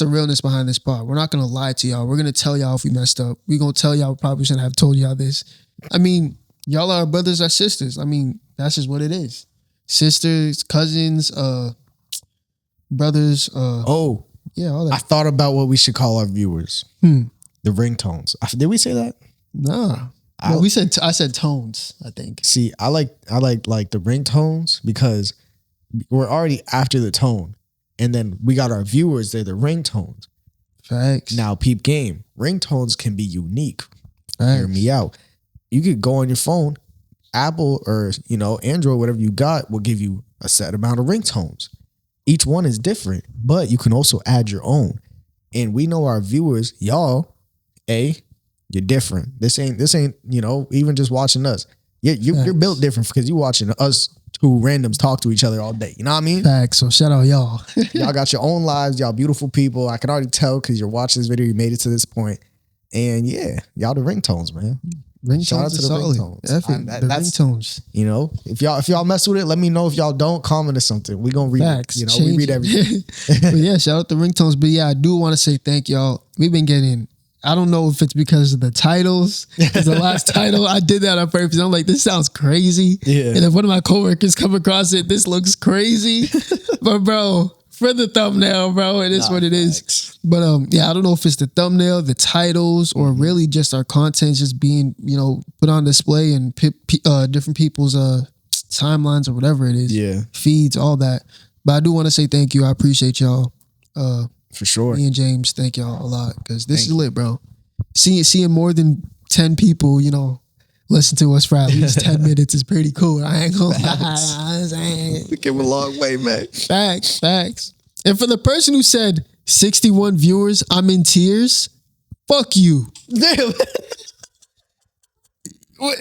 [SPEAKER 1] realness behind this pod. We're not gonna lie to y'all. We're gonna tell y'all if we messed up. We're gonna tell y'all we probably shouldn't have told y'all this. I mean, y'all are brothers or sisters. I mean, that's just what it is. Sisters, cousins, brothers.
[SPEAKER 2] Oh,
[SPEAKER 1] Yeah, all
[SPEAKER 2] I
[SPEAKER 1] that.
[SPEAKER 2] thought about what we should call our viewers. The ringtones. Did we say that?
[SPEAKER 1] Nah. No, I said tones, I think.
[SPEAKER 2] See, I like the ringtones because we're already after the tone, and then we got our viewers. They're the ringtones.
[SPEAKER 1] Facts.
[SPEAKER 2] Now, peep game. Ringtones can be unique.
[SPEAKER 1] Facts.
[SPEAKER 2] Hear me out. You could go on your phone, Apple or Android, whatever you got, will give you a set amount of ringtones. Each one is different, but you can also add your own. And we know our viewers, y'all, you're different. This ain't even just watching us. You're built different because you watching us two randoms talk to each other all day. You know what I mean?
[SPEAKER 1] Facts. So shout out y'all.
[SPEAKER 2] Y'all got your own lives. Y'all beautiful people. I can already tell because you're watching this video. You made it to this point. And yeah, y'all the ringtones, man. Shout out
[SPEAKER 1] Ringtones
[SPEAKER 2] to
[SPEAKER 1] are
[SPEAKER 2] the
[SPEAKER 1] solid.
[SPEAKER 2] ringtones.
[SPEAKER 1] The ringtones.
[SPEAKER 2] If y'all mess with it, let me know. If y'all don't, comment or something. We gonna read
[SPEAKER 1] Facts.
[SPEAKER 2] it. We read everything.
[SPEAKER 1] But yeah, shout out the ringtones. But yeah, I do want to say thank y'all. We've been getting, I don't know if it's because of the titles. 'Cause the last title, I did that on purpose. I'm like, this sounds crazy.
[SPEAKER 2] Yeah.
[SPEAKER 1] And if one of my coworkers come across it, this looks crazy. But bro, for the thumbnail, bro. It is what it is. But yeah, I don't know if it's the thumbnail, the titles, or really just our content just being, put on display and different people's timelines or whatever it is.
[SPEAKER 2] Yeah.
[SPEAKER 1] Feeds, all that. But I do want to say thank you. I appreciate y'all.
[SPEAKER 2] For sure.
[SPEAKER 1] Me and James, thank y'all a lot because this is lit, bro. Seeing more than 10 people, listen to us for at least 10 minutes is pretty cool. I ain't gonna lie.
[SPEAKER 2] We came a long way, man.
[SPEAKER 1] Facts. And for the person who said 61 viewers, I'm in tears, fuck you.
[SPEAKER 2] Damn.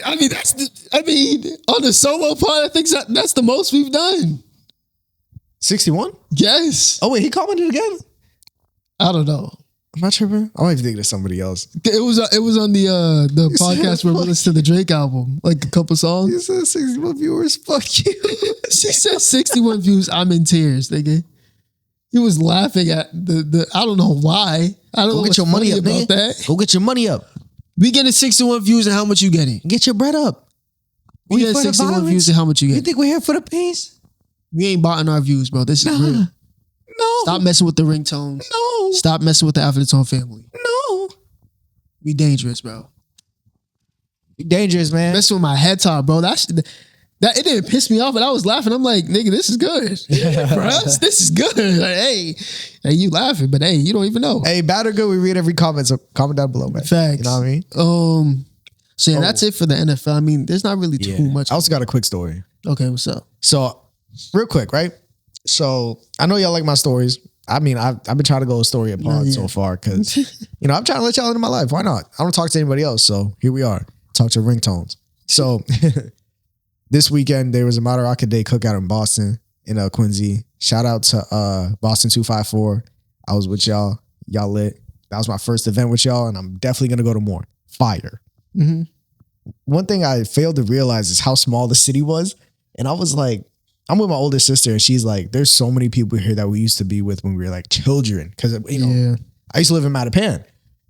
[SPEAKER 1] I mean, on the solo part, I think that's the most we've done.
[SPEAKER 2] 61?
[SPEAKER 1] Yes.
[SPEAKER 2] Oh, wait, he commented again?
[SPEAKER 1] I don't know.
[SPEAKER 2] I'm not tripping. I might be thinking of somebody else.
[SPEAKER 1] It was on the podcast where we listened to the Drake album, like a couple songs.
[SPEAKER 2] He said 61 viewers. Fuck you.
[SPEAKER 1] She said 61 views. I'm in tears, nigga. He was laughing at the. I don't know why. I don't know
[SPEAKER 2] get your money up,
[SPEAKER 1] about that.
[SPEAKER 2] Go get your money up.
[SPEAKER 1] We getting 61 views, and how much you getting?
[SPEAKER 2] Get your bread up.
[SPEAKER 1] We getting 61 views, and how much you
[SPEAKER 2] You
[SPEAKER 1] getting?
[SPEAKER 2] think we're here for the peace?
[SPEAKER 1] We ain't botting our views, bro. This is real.
[SPEAKER 2] No.
[SPEAKER 1] Stop messing with the ringtones.
[SPEAKER 2] No.
[SPEAKER 1] Stop messing with the After the Tone family.
[SPEAKER 2] No.
[SPEAKER 1] We dangerous, bro.
[SPEAKER 2] You're dangerous, man.
[SPEAKER 1] Messing with my head top, bro. That it didn't piss me off, but I was laughing. I'm like, nigga, this is good. For us, this is good. Like, hey, you laughing, but hey, you don't even know.
[SPEAKER 2] Hey, bad or good, we read every comment, so comment down below, man.
[SPEAKER 1] Facts.
[SPEAKER 2] You know what I mean?
[SPEAKER 1] So yeah, that's it for the NFL. I mean, there's not really too much.
[SPEAKER 2] I also got a quick story.
[SPEAKER 1] Okay, what's up?
[SPEAKER 2] So, real quick, right? So, I know y'all like my stories. I mean, I've been trying to go a story upon so far because, I'm trying to let y'all into my life. Why not? I don't talk to anybody else. So, here we are. Talk to ringtones. So, this weekend, there was a Madaraka Day cookout in Boston, in Quincy. Shout out to Boston 254. I was with y'all. Y'all lit. That was my first event with y'all, and I'm definitely going to go to more. Fire.
[SPEAKER 1] Mm-hmm.
[SPEAKER 2] One thing I failed to realize is how small the city was. And I was like, I'm with my older sister, and she's like, there's so many people here that we used to be with when we were like children. Because, I used to live in Mattapan.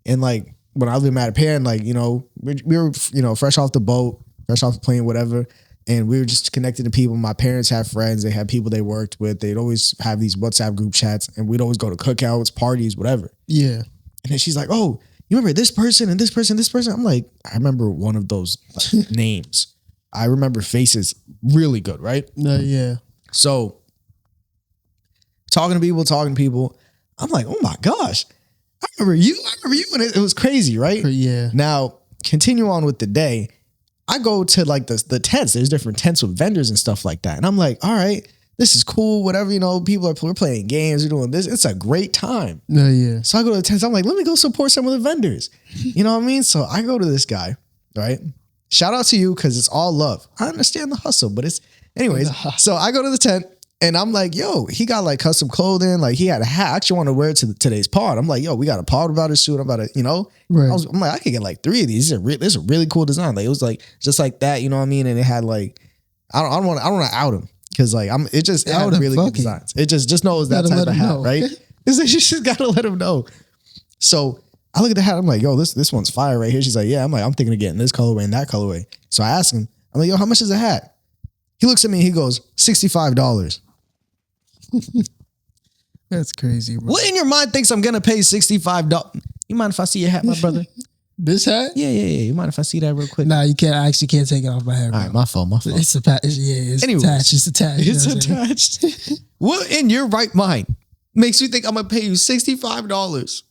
[SPEAKER 2] And like, when I lived in Mattapan, like, we were, fresh off the boat, fresh off the plane, whatever. And we were just connected to people. My parents had friends. They had people they worked with. They'd always have these WhatsApp group chats, and we'd always go to cookouts, parties, whatever.
[SPEAKER 1] Yeah.
[SPEAKER 2] And then she's like, oh, you remember this person and this person, this person? I'm like, I remember one of those names. I remember faces really good, right?
[SPEAKER 1] Yeah.
[SPEAKER 2] So talking to people. I'm like, oh my gosh, I remember you. And it was crazy, right?
[SPEAKER 1] Yeah.
[SPEAKER 2] Now, continue on with the day. I go to like the tents. There's different tents with vendors and stuff like that. And I'm like, all right, this is cool. Whatever, we're playing games. We're doing this. It's a great time.
[SPEAKER 1] Yeah.
[SPEAKER 2] So I go to the tents. I'm like, let me go support some of the vendors. You know what I mean? So I go to this guy, right? Shout out to you because it's all love. I understand the hustle, but it's anyways. So I go to the tent and I'm like, yo, he got like custom clothing. Like he had a hat. I actually want to wear it to today's pod. I'm like, yo, we got a pod about his suit. I'm about to,
[SPEAKER 1] Right.
[SPEAKER 2] I'm like, I could get like 3 of these. This is a really cool design. Like it was like just like that. You know what I mean? And it had like, I don't want to out him because like it had really good designs. It just knows that type of hat, right? It's like, you just gotta let him know. So I look at the hat. I'm like, yo, this one's fire right here. She's like, yeah. I'm like, I'm thinking of getting this colorway and that colorway. So I ask him, I'm like, yo, how much is a hat? He looks at me and he goes, $65.
[SPEAKER 1] That's crazy, bro.
[SPEAKER 2] What in your mind thinks I'm gonna pay $65? You mind if I see your hat, my brother?
[SPEAKER 1] This hat?
[SPEAKER 2] Yeah. You mind if I see that real quick?
[SPEAKER 1] Nah, you can't. I actually can't take it off my head.
[SPEAKER 2] All right, my fault.
[SPEAKER 1] It's attached. It's attached. It's attached.
[SPEAKER 2] It's attached. What in your right mind makes you think I'm gonna pay you $65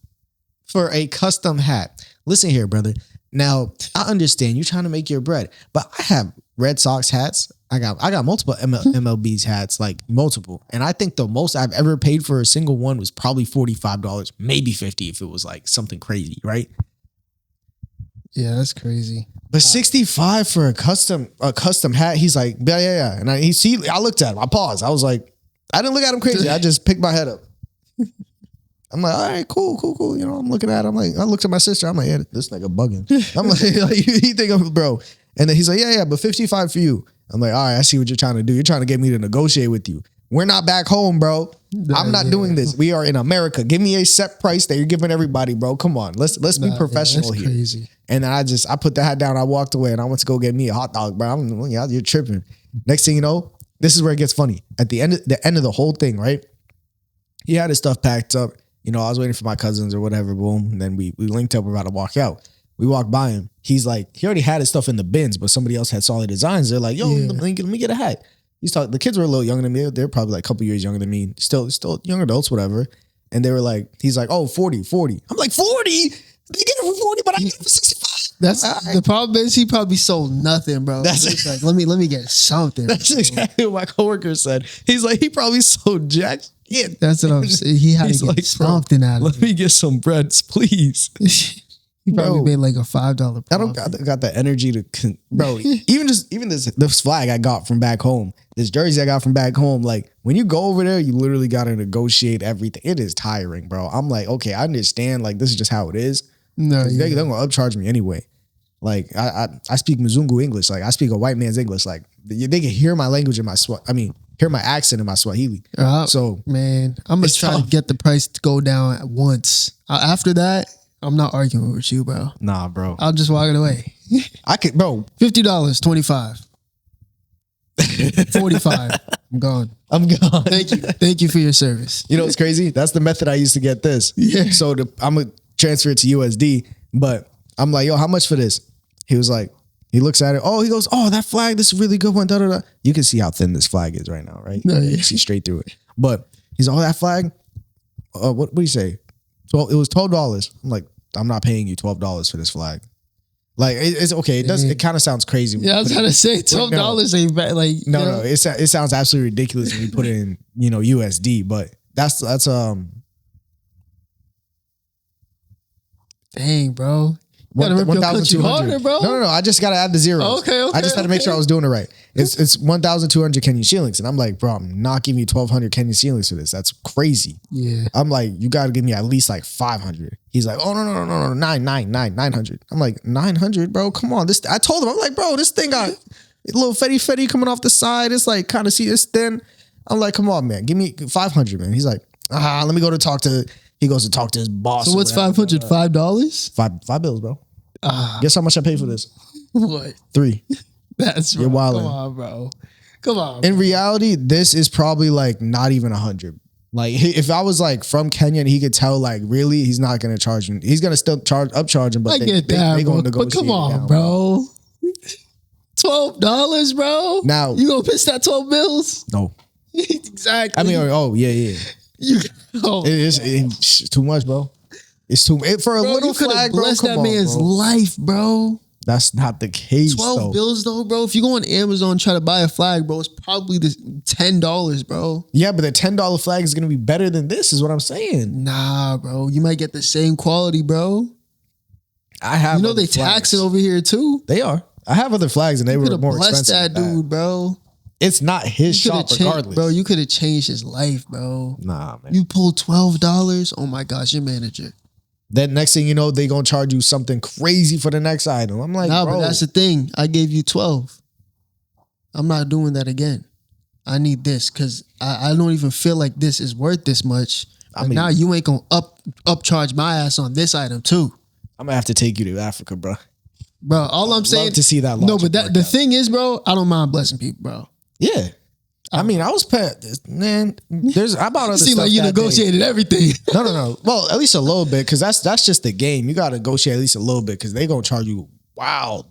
[SPEAKER 2] for a custom hat? Listen here, brother. Now I understand you're trying to make your bread, but I have Red Sox hats. I got multiple MLB's hats, like multiple, and I think the most I've ever paid for a single one was probably $45, maybe $50 if it was like something crazy, right?
[SPEAKER 1] Yeah, that's crazy.
[SPEAKER 2] But $65 for a custom hat, he's like, yeah. And I looked at him. I paused. I was like, I didn't look at him crazy. I just picked my head up. I'm like, all right, cool. I'm looking at him. I'm like, I looked at my sister. I'm like, yeah, this nigga bugging. I'm like, you think I'm bro? And then he's like, yeah, but $55 for you. I'm like, all right, I see what you're trying to do. You're trying to get me to negotiate with you. We're not back home, bro. I'm not doing this. We are in America. Give me a set price that you're giving everybody, bro. Come on. Let's be professional here.
[SPEAKER 1] Crazy.
[SPEAKER 2] And then I put the hat down. I walked away and I went to go get me a hot dog, bro. You're tripping. Next thing you know, this is where it gets funny. At the end of the whole thing, right? he had his stuff packed up. You know, I was waiting for my cousins or whatever. Boom. And then we linked up. We're about to walk out. We walked by him. He's like, he already had his stuff in the bins, but somebody else had solid designs. They're like, yo, let me get a hat. He's talking. The kids were a little younger than me. They're probably like a couple years younger than me. Still young adults, whatever. And they were like, he's like, oh, 40. I'm like, 40? They get it for 40, but I get it for 65.
[SPEAKER 1] That's the problem is he probably sold nothing, bro. That's like, let me get something.
[SPEAKER 2] That's exactly what my coworker said. He's like, he probably sold jack. Yeah,
[SPEAKER 1] that's what I'm saying. He had to get like, something out of it.
[SPEAKER 2] Let me get some breads, please.
[SPEAKER 1] He probably made like a $5 profit.
[SPEAKER 2] I don't got the energy to, bro. even this flag I got from back home, this jersey I got from back home. Like when you go over there, you literally got to negotiate everything. It is tiring, bro. I'm like, okay, I understand. Like this is just how it is.
[SPEAKER 1] No,
[SPEAKER 2] they're gonna upcharge me anyway. Like I speak Mzungu English. Like I speak a white man's English. Like they can hear my language in my hear my accent in my Swahili. So
[SPEAKER 1] man, I'm gonna try to get the price to go down at once. After that, I'm not arguing with you, bro.
[SPEAKER 2] Nah, bro.
[SPEAKER 1] I'll just walk it away.
[SPEAKER 2] I could, bro.
[SPEAKER 1] $50, $25, $45. I'm gone. Thank you for your service.
[SPEAKER 2] You know what's crazy? That's the method I used to get this.
[SPEAKER 1] Yeah.
[SPEAKER 2] So I'm gonna transfer it to USD, but I'm like, yo, how much for this? He was like, he looks at it. Oh, he goes, oh, that flag, this is a really good one. Da, da, da. You can see how thin this flag is right now, right?
[SPEAKER 1] No, yeah.
[SPEAKER 2] You can see straight through it. But he's like, oh, that flag. What do you say? Well, it was $12. I'm like, I'm not paying you $12 for this flag. Like it's okay. It does. It kind of sounds crazy.
[SPEAKER 1] Yeah, I was gonna say $12 ain't bad. Like
[SPEAKER 2] no. It sounds absolutely ridiculous when you put it in USD. But that's
[SPEAKER 1] dang, bro. You gotta rip your country harder, bro.
[SPEAKER 2] No. I just gotta add the zeros.
[SPEAKER 1] Okay.
[SPEAKER 2] I just had to make sure I was doing it right. It's 1,200 Kenyan shillings, and I'm like, bro, I'm not giving you 1,200 Kenyan shillings for this. That's crazy.
[SPEAKER 1] Yeah.
[SPEAKER 2] I'm like, you gotta give me at least like 500. He's like, oh no, 900. I'm like, 900, bro. Come on. I told him, I'm like, bro, this thing got a little fetty coming off the side. It's like kind of see it's thin. I'm like, come on, man, give me 500, man. He's like, let me go to talk to. He goes to talk to his boss.
[SPEAKER 1] So what's 500? $5?
[SPEAKER 2] Five bills, bro. Guess how much I paid for this?
[SPEAKER 1] What?
[SPEAKER 2] 3.
[SPEAKER 1] That's
[SPEAKER 2] You're wilding.
[SPEAKER 1] Come on, bro. Come on.
[SPEAKER 2] In reality, this is probably like not even 100. Like if I was like from Kenya and he could tell, like really, he's not gonna charge him. He's gonna still upcharge him, but they gonna negotiate.
[SPEAKER 1] But come on, bro. $12, bro.
[SPEAKER 2] Now
[SPEAKER 1] you gonna piss that 12 bills?
[SPEAKER 2] No.
[SPEAKER 1] Exactly.
[SPEAKER 2] I mean, yeah. It's too much, bro. It's too for a little flag, bro.
[SPEAKER 1] Bless that man's life, bro.
[SPEAKER 2] That's not the case.
[SPEAKER 1] 12 bills though, bro. If you go on Amazon and try to buy a flag, bro, it's probably $10, bro.
[SPEAKER 2] Yeah, but the $10 flag is gonna be better than this, is what I'm saying.
[SPEAKER 1] Nah, bro. You might get the same quality, bro.
[SPEAKER 2] I have.
[SPEAKER 1] You know they tax it over here too.
[SPEAKER 2] They are. I have other flags and they were more expensive.
[SPEAKER 1] Bless that dude, bro.
[SPEAKER 2] It's not his shop regardless.
[SPEAKER 1] Bro, you could have changed his life, bro.
[SPEAKER 2] Nah, man.
[SPEAKER 1] You pulled $12. Oh my gosh, your manager.
[SPEAKER 2] Then next thing you know, they gonna charge you something crazy for the next item. I'm like,
[SPEAKER 1] nah,
[SPEAKER 2] bro.
[SPEAKER 1] But that's the thing. I gave you 12. I'm not doing that again. I need this because I don't even feel like this is worth this much. I mean, now you ain't gonna upcharge my ass on this item too. I'm
[SPEAKER 2] gonna have to take you to Africa, bro.
[SPEAKER 1] Bro, all I'm saying
[SPEAKER 2] to see that.
[SPEAKER 1] No, but the thing is, bro, I don't mind blessing people, bro.
[SPEAKER 2] Yeah. I mean, I was pet, man. I bought other
[SPEAKER 1] stuff.
[SPEAKER 2] Seems
[SPEAKER 1] like you negotiated everything.
[SPEAKER 2] No. Well, at least a little bit, because that's just the game. You got to negotiate at least a little bit, because they gonna charge you wild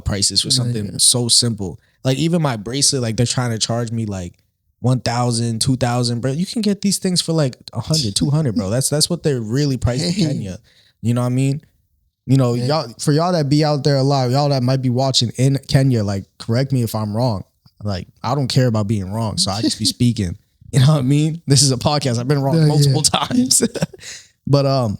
[SPEAKER 2] prices for something so simple. Like even my bracelet, like they're trying to charge me like 1,000, 2,000, bro. You can get these things for like 100, 200, bro. That's what they're really priced in Kenya. You know what I mean? You know, y'all that be out there alive, y'all that might be watching in Kenya, like correct me if I'm wrong. Like, I don't care about being wrong, so I just be speaking. You know what I mean? This is a podcast. I've been wrong multiple times. But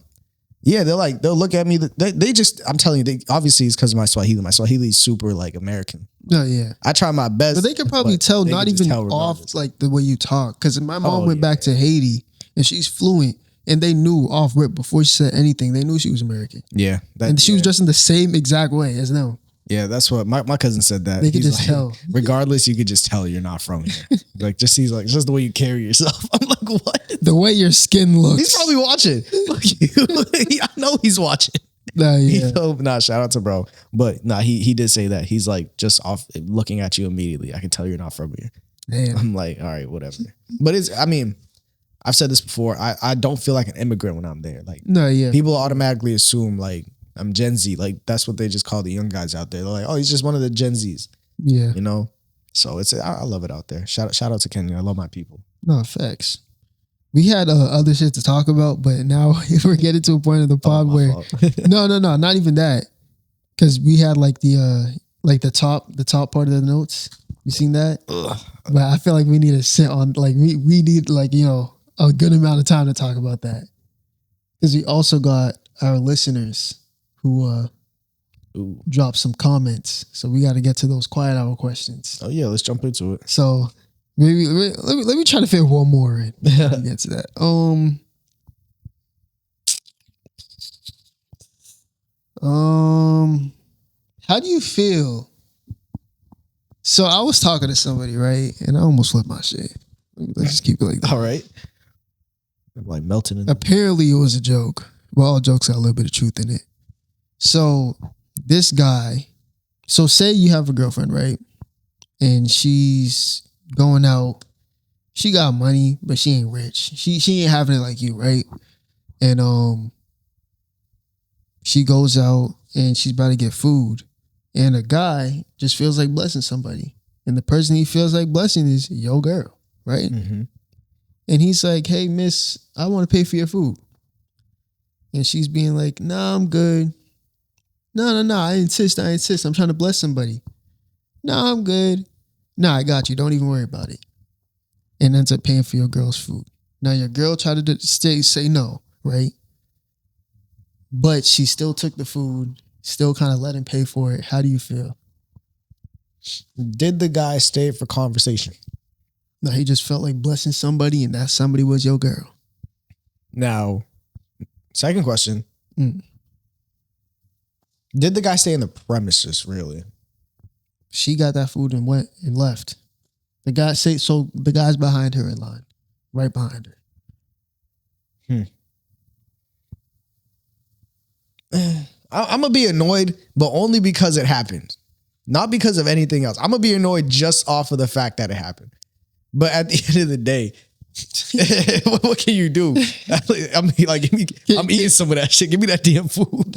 [SPEAKER 2] yeah, they'll look at me. They just, I'm telling you, obviously it's because of my Swahili. My Swahili is super like American.
[SPEAKER 1] No, yeah.
[SPEAKER 2] I try my best.
[SPEAKER 1] But they can probably tell, not even off like the way you talk. Because my mom went back to Haiti and she's fluent. And they knew off rip before she said anything. They knew she was American.
[SPEAKER 2] Yeah.
[SPEAKER 1] And she was dressed in the same exact way as them.
[SPEAKER 2] Yeah, that's what my cousin said that.
[SPEAKER 1] They could just tell.
[SPEAKER 2] Regardless, you could just tell you're not from here. Like, just he's like, just the way you carry yourself. I'm like, what?
[SPEAKER 1] The way your skin looks.
[SPEAKER 2] He's probably watching. I know he's watching.
[SPEAKER 1] Nah, yeah.
[SPEAKER 2] Shout out to bro. But he did say that. He's like, just off looking at you immediately, I can tell you're not from here.
[SPEAKER 1] Damn.
[SPEAKER 2] I'm like, all right, whatever. But I've said this before. I don't feel like an immigrant when I'm there. Like
[SPEAKER 1] No, yeah.
[SPEAKER 2] people automatically assume like I'm Gen Z. Like that's what they just call the young guys out there. They're like, oh, he's just one of the Gen Zs.
[SPEAKER 1] Yeah.
[SPEAKER 2] You know. So I love it out there. Shout out to Kenya. I love my people.
[SPEAKER 1] No, facts. We had other shit to talk about, but now we're getting to a point of the pod where no, not even that. Because we had like the top part of the notes. You seen that?
[SPEAKER 2] Ugh.
[SPEAKER 1] But I feel like we need to sit on like we need like, you know, a good amount of time to talk about that. Because we also got our listeners who dropped some comments. So we got to get to those quiet hour questions.
[SPEAKER 2] Oh yeah, let's jump into it.
[SPEAKER 1] So maybe let me try to fit one more in. Get to that. How do you feel? So I was talking to somebody, right? And I almost flipped my shit. Let's just keep it like that.
[SPEAKER 2] All right. I'm like melting in.
[SPEAKER 1] Apparently it was a joke. Well, all jokes got a little bit of truth in it. So this guy, so say you have a girlfriend, right? And she's going out. She got money, but she ain't rich. She ain't having it like you, right? And she goes out and she's about to get food. And a guy just feels like blessing somebody. And the person he feels like blessing is your girl, right?
[SPEAKER 2] Mm-hmm.
[SPEAKER 1] And he's like, hey, miss, I want to pay for your food. And she's being like, nah, I'm good. No, I insist. I'm trying to bless somebody. No, I'm good. No, I got you. Don't even worry about it. And ends up paying for your girl's food. Now, your girl tried to say no, right? But she still took the food, still kind of let him pay for it. How do you feel?
[SPEAKER 2] Did the guy stay for conversation?
[SPEAKER 1] No, he just felt like blessing somebody, and that somebody was your girl.
[SPEAKER 2] Now, second question. Did the guy stay in the premises, really?
[SPEAKER 1] She got that food and went and left. The guy's behind her in line, right behind her.
[SPEAKER 2] I'm gonna be annoyed, but only because it happened, not because of anything else. I'm gonna be annoyed just off of the fact that it happened. But at the end of the day, what can you do? I'm eating some of that shit. Give me that damn food.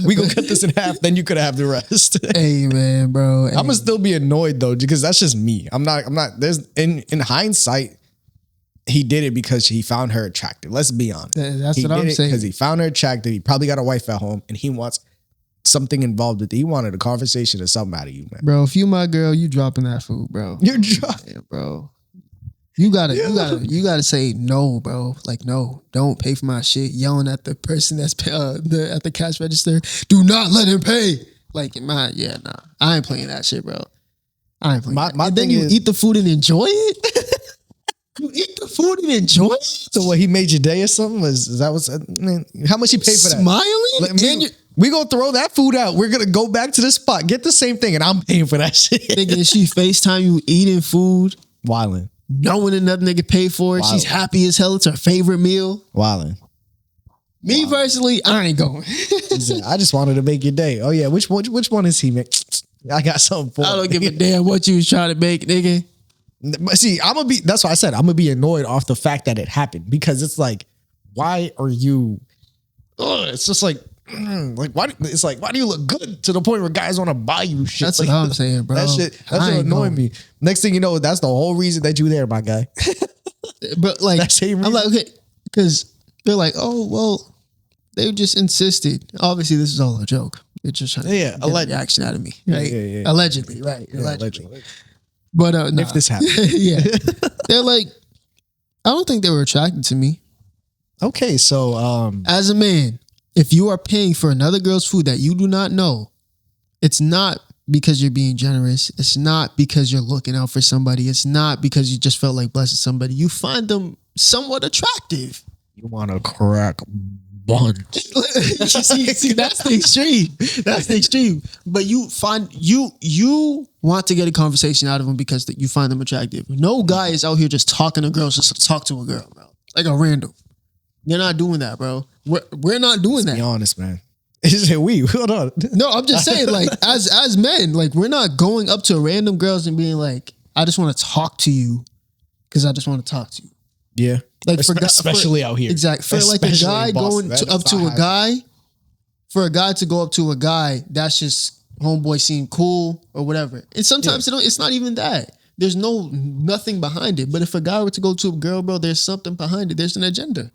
[SPEAKER 2] We gonna cut this in half, then you could have the rest.
[SPEAKER 1] Hey man, bro.
[SPEAKER 2] I'm gonna still be annoyed though, because that's just me. I'm not. There's in hindsight, he did it because he found her attractive. Let's be honest.
[SPEAKER 1] That's what I'm saying.
[SPEAKER 2] Because he found her attractive. He probably got a wife at home, and he wants something involved with it. He wanted a conversation or something out of you, man.
[SPEAKER 1] Bro, if you my girl, you dropping that food, bro.
[SPEAKER 2] You're dropping,
[SPEAKER 1] yeah, bro. You gotta say no, bro. Like no, don't pay for my shit. Yelling at the person that's at the cash register. Do not let him pay. Like nah. I ain't playing that shit, bro. I ain't playing.
[SPEAKER 2] My
[SPEAKER 1] and
[SPEAKER 2] thing
[SPEAKER 1] then you
[SPEAKER 2] is,
[SPEAKER 1] eat the food and enjoy it. You eat the food and enjoy it.
[SPEAKER 2] So what, he made your day or something? Is that what's? How much he paid for that?
[SPEAKER 1] Smiling.
[SPEAKER 2] We gonna throw that food out. We're gonna go back to the spot, get the same thing, and I'm paying for that shit.
[SPEAKER 1] Thinking she FaceTime you eating food,
[SPEAKER 2] wildin',
[SPEAKER 1] knowing another nigga pay for it. Wildin'. She's happy as hell. It's her favorite meal.
[SPEAKER 2] Wildin'.
[SPEAKER 1] Me personally, I ain't going.
[SPEAKER 2] I just wanted to make your day. Oh yeah, which one is he? I got something for.
[SPEAKER 1] I don't give a damn what you was trying to make, nigga.
[SPEAKER 2] But see, that's why I said I'm gonna be annoyed off the fact that it happened, because it's like, why are you? It's just like why? It's like, why do you look good to the point where guys want to buy you shit?
[SPEAKER 1] That's
[SPEAKER 2] like,
[SPEAKER 1] what I'm saying, bro.
[SPEAKER 2] That's what annoying me. Next thing you know, that's the whole reason that you there, my guy.
[SPEAKER 1] But like,
[SPEAKER 2] I'm
[SPEAKER 1] like, okay, because they're like, oh well, they just insisted. Obviously, this is all a joke. They're just trying to get a reaction out of me, right?
[SPEAKER 2] Yeah.
[SPEAKER 1] Allegedly, right?
[SPEAKER 2] Allegedly.
[SPEAKER 1] But nah.
[SPEAKER 2] If this happened,
[SPEAKER 1] yeah, they're like, I don't think they were attracted to me.
[SPEAKER 2] Okay, so
[SPEAKER 1] as a man, if you are paying for another girl's food that you do not know, it's not because you're being generous. It's not because you're looking out for somebody. It's not because you just felt like blessing somebody. You find them somewhat attractive.
[SPEAKER 2] You want to crack bunch.
[SPEAKER 1] see, that's the extreme. That's the extreme. But you want to get a conversation out of them because you find them attractive. No guy is out here just talking to girls just to talk to a girl, bro. Like a random. You're not doing that, bro. We're not doing that.
[SPEAKER 2] Be honest, man. Hold on.
[SPEAKER 1] No, I'm just saying, like, as men, like, we're not going up to random girls and being like, I just want to talk to you because I just want to talk to you.
[SPEAKER 2] Yeah.
[SPEAKER 1] Like
[SPEAKER 2] especially out here.
[SPEAKER 1] Exactly. For like a guy going up to a guy, for a guy to go up to a guy, that's just homeboy seem cool or whatever. And sometimes it's not even that. There's nothing behind it. But if a guy were to go to a girl, bro, there's something behind it. There's an agenda.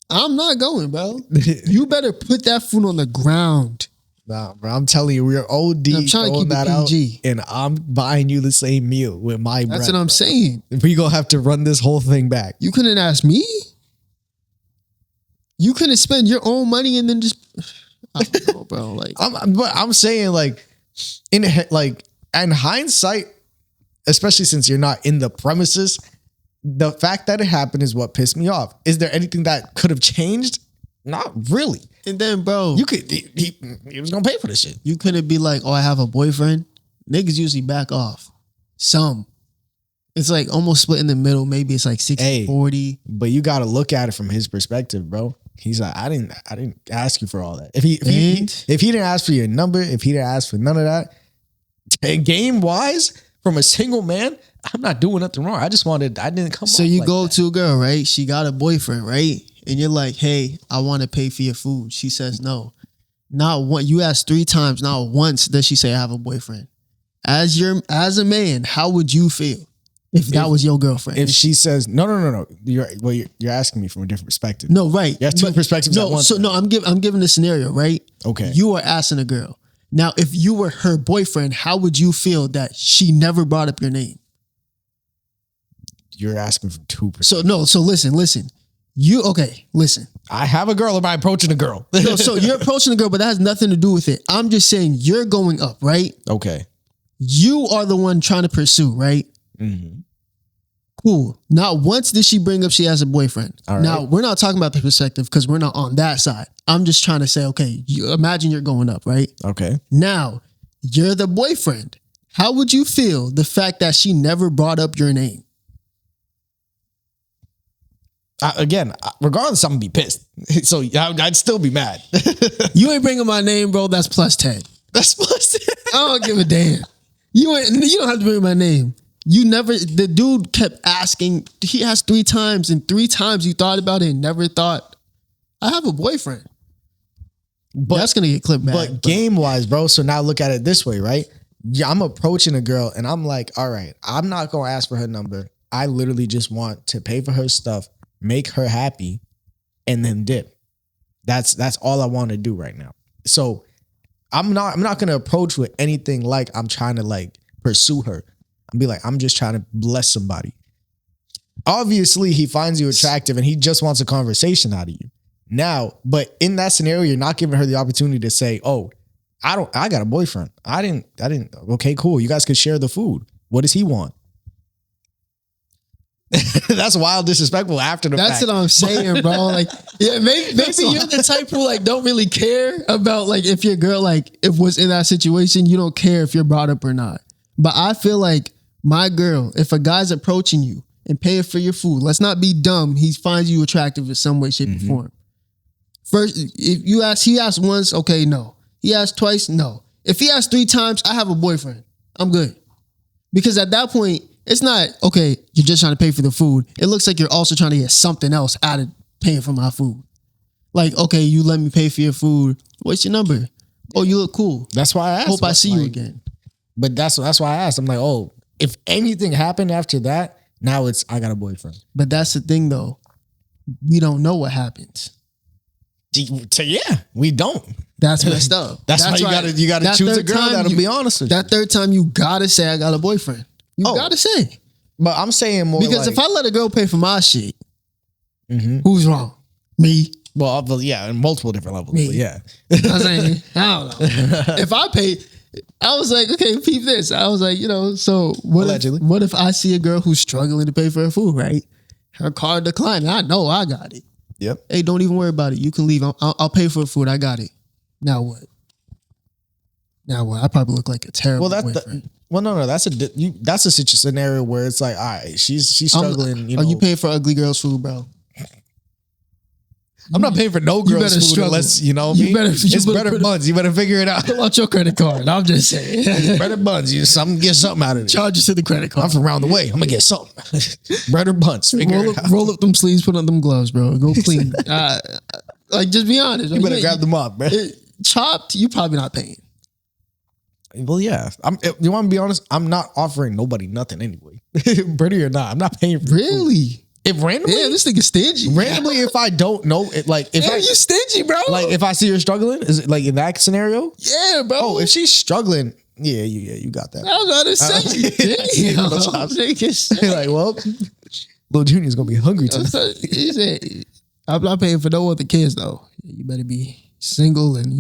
[SPEAKER 1] I'm not going, bro. You better put that food on the ground.
[SPEAKER 2] Nah, bro, I'm telling you, we're OD
[SPEAKER 1] I'm trying to keep
[SPEAKER 2] that
[SPEAKER 1] it PG.
[SPEAKER 2] out, and I'm buying you the same meal with my bread.
[SPEAKER 1] That's what I'm saying.
[SPEAKER 2] We gonna have to run this whole thing back.
[SPEAKER 1] You couldn't ask me. You couldn't spend your own money and then just, I don't know, bro. Like,
[SPEAKER 2] I'm saying, like, in hindsight, especially since you're not in the premises, the fact that it happened is what pissed me off. Is there anything that could have changed? Not really.
[SPEAKER 1] and then, bro,
[SPEAKER 2] You could he was gonna pay for this shit.
[SPEAKER 1] you couldn't be like, oh, I have a boyfriend. Niggas usually back off. Some. It's like almost split in the middle. Maybe it's like 60-40.
[SPEAKER 2] But you got to look at it from his perspective, bro. He's like, I didn't ask you for all that. If he didn't ask for your number, if he didn't ask for none of that, game wise, from a single man, I'm not doing nothing wrong. I didn't come.
[SPEAKER 1] So you go to a girl, right? She got a boyfriend, right? And you're like, hey, I want to pay for your food. She says no. Not one. You asked 3 times. Not once does she say I have a boyfriend. As a man, how would you feel if that was your girlfriend?
[SPEAKER 2] If she says no, you're asking me from a different perspective.
[SPEAKER 1] No, right.
[SPEAKER 2] You have two perspectives at once.
[SPEAKER 1] So no, I'm giving a scenario, right?
[SPEAKER 2] Okay.
[SPEAKER 1] You are asking a girl. Now, if you were her boyfriend, how would you feel that she never brought up your name?
[SPEAKER 2] You're asking from 2 perspectives.
[SPEAKER 1] So listen. Listen.
[SPEAKER 2] I have a girl. Am I approaching a girl?
[SPEAKER 1] No, so you're approaching a girl, but that has nothing to do with it. I'm just saying you're going up, right?
[SPEAKER 2] Okay.
[SPEAKER 1] You are the one trying to pursue, right?
[SPEAKER 2] Mm-hmm.
[SPEAKER 1] Cool. Not once did she bring up she has a boyfriend.
[SPEAKER 2] All right.
[SPEAKER 1] Now, we're not talking about the perspective because we're not on that side. I'm just trying to say, okay, imagine you're going up, right?
[SPEAKER 2] Okay.
[SPEAKER 1] Now, you're the boyfriend. How would you feel the fact that she never brought up your name?
[SPEAKER 2] Again, regardless, I'm gonna be pissed. So I'd still be mad.
[SPEAKER 1] You ain't bringing my name, bro. That's plus 10.
[SPEAKER 2] That's plus 10.
[SPEAKER 1] I don't give a damn. You don't have to bring my name. The dude kept asking. He asked 3 times, and 3 times you thought about it and never thought, I have a boyfriend. But that's gonna get clipped back.
[SPEAKER 2] But game wise, bro. So now look at it this way, right? Yeah, I'm approaching a girl and I'm like, all right, I'm not gonna ask for her number. I literally just want to pay for her stuff, make her happy, and then dip. That's all I want to do right now. So I'm not gonna approach with anything like I'm trying to like pursue her. I'll be like, I'm just trying to bless somebody. Obviously, he finds you attractive and he just wants a conversation out of you. Now, but in that scenario, you're not giving her the opportunity to say, oh, I got a boyfriend. I didn't, okay, cool. You guys could share the food. What does he want? That's wild disrespectful after the fact.
[SPEAKER 1] That's what I'm saying, bro. Like, yeah, maybe you're the type who like don't really care about like if your girl like if was in that situation, you don't care if you're brought up or not. But I feel like my girl, if a guy's approaching you and paying for your food, let's not be dumb. He finds you attractive in some way, shape, or form. First, if he asked once, okay, no. He asked twice, no. If he asked 3 times, I have a boyfriend. I'm good. Because at that point, it's not, okay, you're just trying to pay for the food. It looks like you're also trying to get something else out of paying for my food. Like, okay, you let me pay for your food. What's your number? Oh, you look cool.
[SPEAKER 2] That's why I asked.
[SPEAKER 1] Hope I see you again.
[SPEAKER 2] But that's why I asked. I'm like, oh, if anything happened after that, now it's I got a boyfriend.
[SPEAKER 1] But that's the thing, though. We don't know what happens.
[SPEAKER 2] So yeah, we don't.
[SPEAKER 1] That's messed up.
[SPEAKER 2] That's why you gotta choose a girl that'll be honest with you.
[SPEAKER 1] That third time you gotta say I got a boyfriend. You gotta say.
[SPEAKER 2] But I'm saying more
[SPEAKER 1] because
[SPEAKER 2] like,
[SPEAKER 1] if I let a girl pay for my shit, who's wrong? Me.
[SPEAKER 2] Well, yeah, in multiple different levels.
[SPEAKER 1] Me.
[SPEAKER 2] But yeah.
[SPEAKER 1] I'm saying, I don't know. If I pay, I was like, okay, peep this. I was like, so what if I see a girl who's struggling to pay for her food, right? Her card declined. I know I got it.
[SPEAKER 2] Yep.
[SPEAKER 1] Hey, don't even worry about it. You can leave. I'll pay for the food. I got it. Now what? I probably look like a terrible boyfriend.
[SPEAKER 2] No. That's a scenario where it's like, all right, she's struggling.
[SPEAKER 1] Are you paying for ugly girl's food, bro?
[SPEAKER 2] I'm not paying for no
[SPEAKER 1] better
[SPEAKER 2] girl's food
[SPEAKER 1] struggle.
[SPEAKER 2] unless, you know,
[SPEAKER 1] You better-
[SPEAKER 2] it's
[SPEAKER 1] you
[SPEAKER 2] bread
[SPEAKER 1] better-
[SPEAKER 2] and buns. You better figure it out.
[SPEAKER 1] Pull out your credit card. I'm just saying.
[SPEAKER 2] Bread and buns. You get something out of it.
[SPEAKER 1] Charge us to the credit
[SPEAKER 2] I'm
[SPEAKER 1] card.
[SPEAKER 2] from around the way. I'm gonna get something. Bread or buns. Figure it out.
[SPEAKER 1] Roll up them sleeves, put on them gloves, bro. Go clean. Like, just be honest.
[SPEAKER 2] You better grab them up, bro.
[SPEAKER 1] Chopped, you probably not paying.
[SPEAKER 2] Well, yeah. You want to be honest? I'm not offering nobody nothing anyway. Pretty or not, I'm not paying for
[SPEAKER 1] Really?
[SPEAKER 2] If randomly,
[SPEAKER 1] Damn, this nigga stingy.
[SPEAKER 2] randomly, if I don't know, if
[SPEAKER 1] Damn,
[SPEAKER 2] I
[SPEAKER 1] you stingy, bro.
[SPEAKER 2] if I see her struggling, is it like in that scenario?
[SPEAKER 1] Yeah, bro.
[SPEAKER 2] Oh, if she's struggling, you got that.
[SPEAKER 1] I was about to say. Damn, nigga.
[SPEAKER 2] Like, well, Lil Junior's gonna be hungry tonight.
[SPEAKER 1] He said, I'm not paying for no other kids though. You better be single and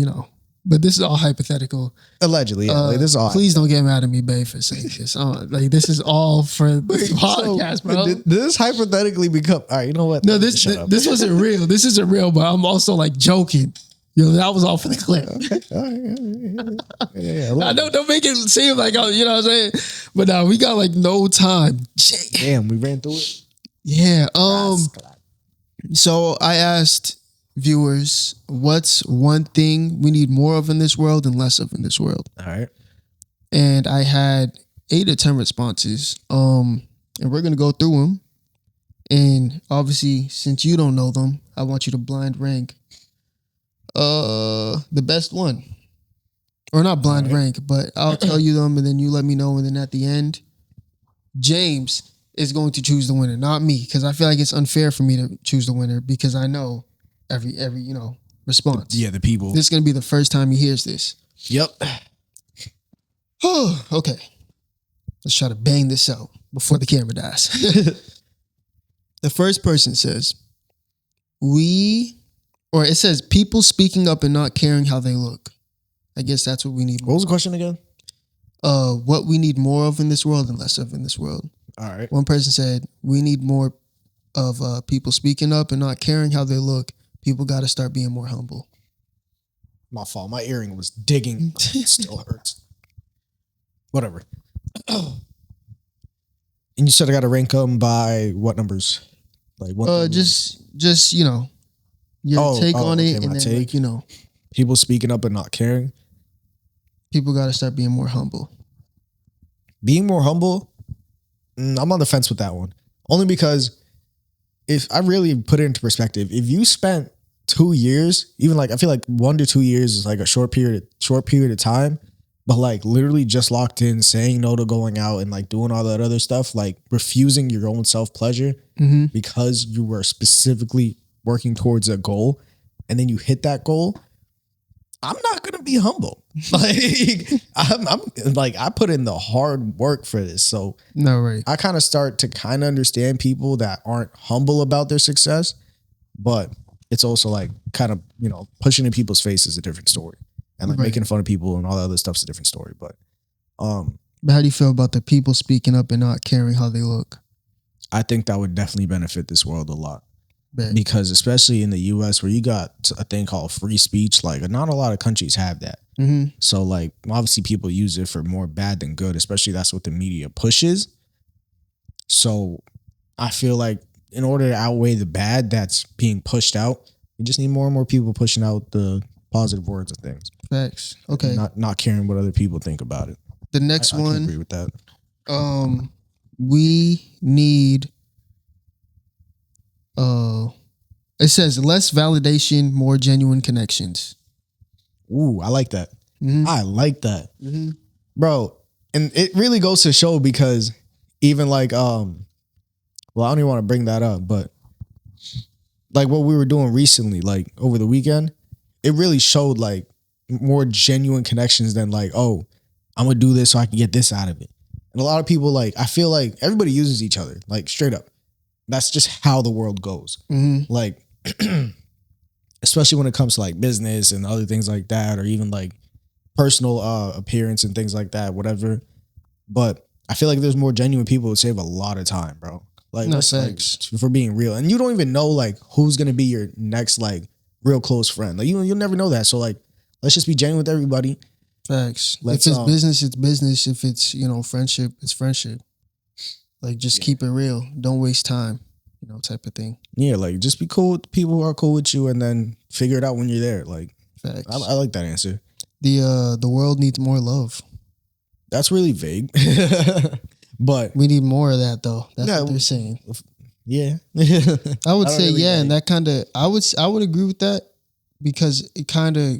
[SPEAKER 1] But this is all hypothetical.
[SPEAKER 2] Allegedly, yeah. Like, this is all.
[SPEAKER 1] Please don't get mad at me, babe, for saying this. Like this is all for the podcast, bro.
[SPEAKER 2] Did this hypothetically become? All right, you know what?
[SPEAKER 1] No, this
[SPEAKER 2] Shut up.
[SPEAKER 1] this wasn't real. This isn't real, but I'm also like joking. That was all for the clip.
[SPEAKER 2] Yeah,
[SPEAKER 1] I know, don't make it seem like, what I'm saying? But now we got like no time.
[SPEAKER 2] Damn, we ran through it.
[SPEAKER 1] Yeah. So I asked viewers, what's one thing we need more of in this world and less of in this world?
[SPEAKER 2] All right.
[SPEAKER 1] And I had 8 or 10 responses. And we're gonna go through them. And obviously, since you don't know them, I want you to blind rank the best one. Or not blind rank, but I'll tell you them and then you let me know. And then at the end, James is going to choose the winner, not me, because I feel like it's unfair for me to choose the winner because I know every response.
[SPEAKER 2] Yeah, the people.
[SPEAKER 1] This is gonna be the first time he hears this.
[SPEAKER 2] Yep.
[SPEAKER 1] Okay. Let's try to bang this out before the camera dies. The first person says, it says people speaking up and not caring how they look. I guess that's what we need
[SPEAKER 2] What
[SPEAKER 1] more.
[SPEAKER 2] was the question again?
[SPEAKER 1] What we need more of in this world and less of in this world.
[SPEAKER 2] All right.
[SPEAKER 1] One person said, we need more of people speaking up and not caring how they look. People got to start being more humble.
[SPEAKER 2] My fault. My earring was digging. It still hurts. Whatever. And you said I got to rank them by what numbers? Like what?
[SPEAKER 1] Just your take on
[SPEAKER 2] okay,
[SPEAKER 1] it, and
[SPEAKER 2] my
[SPEAKER 1] then
[SPEAKER 2] take. People speaking up and not caring.
[SPEAKER 1] people got to start being more humble.
[SPEAKER 2] Being more humble, I'm on the fence with that one. Only because if I really put it into perspective, if you spent 2 years, even like I feel like 1 to 2 years is like a short period of time, but like literally just locked in, saying no to going out and like doing all that other stuff, like refusing your own self-pleasure because you were specifically working towards a goal and then you hit that goal, I'm not gonna be humble. Like I'm like I put in the hard work for this. So
[SPEAKER 1] No, right.
[SPEAKER 2] I kind of start to kind of understand people that aren't humble about their success, but it's also like kind of, pushing in people's face is a different story. And like
[SPEAKER 1] Right.
[SPEAKER 2] making fun of people and all that other stuff's a different story. But
[SPEAKER 1] But how do you feel about the people speaking up and not caring how they look?
[SPEAKER 2] I think that would definitely benefit this world a lot.
[SPEAKER 1] Bet.
[SPEAKER 2] Because especially in the US where you got a thing called free speech, like not a lot of countries have that.
[SPEAKER 1] Mm-hmm.
[SPEAKER 2] So like obviously people use it for more bad than good, especially that's what the media pushes. So I feel like in order to outweigh the bad that's being pushed out, you just need more and more people pushing out the positive words of things.
[SPEAKER 1] Facts. Okay.
[SPEAKER 2] Not caring what other people think about it.
[SPEAKER 1] The next
[SPEAKER 2] I can
[SPEAKER 1] one,
[SPEAKER 2] agree with that.
[SPEAKER 1] we need. It says less validation, more genuine connections.
[SPEAKER 2] Ooh, I like that.
[SPEAKER 1] Mhm.
[SPEAKER 2] I like that.
[SPEAKER 1] Mm-hmm.
[SPEAKER 2] Bro, and it really goes to show because even like well, I don't even want to bring that up, but like what we were doing recently, like over the weekend, it really showed like more genuine connections than like, oh, I'm gonna do this so I can get this out of it. And a lot of people, like, I feel like everybody uses each other, like straight up. That's just how the world goes.
[SPEAKER 1] Mm-hmm.
[SPEAKER 2] Like especially when it comes to like business and other things like that, or even like personal appearance and things like that, whatever. But I feel like there's more genuine people who save a lot of time, bro. Like,
[SPEAKER 1] No,
[SPEAKER 2] let's, like,
[SPEAKER 1] facts.
[SPEAKER 2] for being real. And you don't even know like who's gonna be your next like real close friend. Like you'll never know that. So like let's just be genuine with everybody.
[SPEAKER 1] Facts.
[SPEAKER 2] Let's,
[SPEAKER 1] if it's business, it's business. If it's friendship, it's friendship. Like just keep it real. Don't waste time. type of thing.
[SPEAKER 2] Yeah, like just be cool with people who are cool with you, and then figure it out when you're there. Like,
[SPEAKER 1] Facts.
[SPEAKER 2] I like that answer.
[SPEAKER 1] The world needs more love.
[SPEAKER 2] That's really vague, but
[SPEAKER 1] We need more of that though. That's
[SPEAKER 2] Yeah,
[SPEAKER 1] what they're saying.
[SPEAKER 2] yeah,
[SPEAKER 1] I would
[SPEAKER 2] don't
[SPEAKER 1] say
[SPEAKER 2] really
[SPEAKER 1] and
[SPEAKER 2] like-
[SPEAKER 1] that kind of I would agree with that because it kind of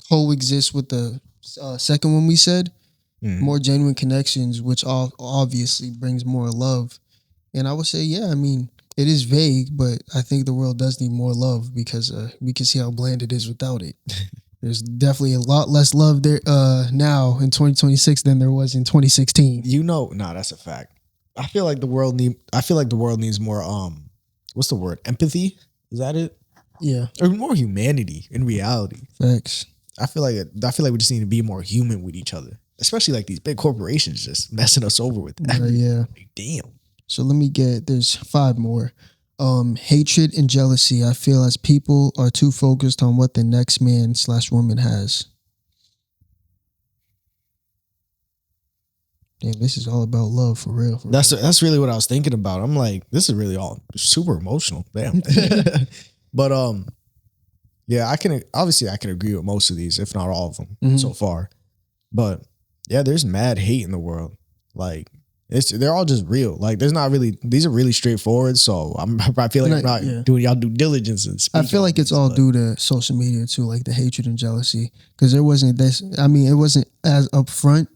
[SPEAKER 1] coexists with the second one we said.
[SPEAKER 2] Mm.
[SPEAKER 1] More genuine connections, which obviously brings more love. And I would say, yeah, I mean, it is vague, but I think the world does need more love because we can see how bland it is without it. There's definitely a lot less love there now in 2026 than there was in 2016.
[SPEAKER 2] Nah, that's a fact. I feel like the world needs more what's the word? Empathy? Is that it?
[SPEAKER 1] Yeah,
[SPEAKER 2] Or more humanity in reality.
[SPEAKER 1] facts.
[SPEAKER 2] I feel like we just need to be more human with each other. Especially like these big corporations just messing us over with that.
[SPEAKER 1] Yeah.
[SPEAKER 2] Like, damn.
[SPEAKER 1] So there's 5 more. Hatred and jealousy. I feel as people are too focused on what the next man/woman has. Damn, this is all about love for real.
[SPEAKER 2] That's really what I was thinking about. I'm like, this is really all super emotional. Damn. But yeah, I can agree with most of these, if not all of them so far. But yeah, there's mad hate in the world. Like they're all just real. Like these are really straightforward. So I feel like I'm not doing y'all due diligence. And
[SPEAKER 1] I feel like it's all due to social media too, like the hatred and jealousy. Because there wasn't this. I mean, it wasn't as upfront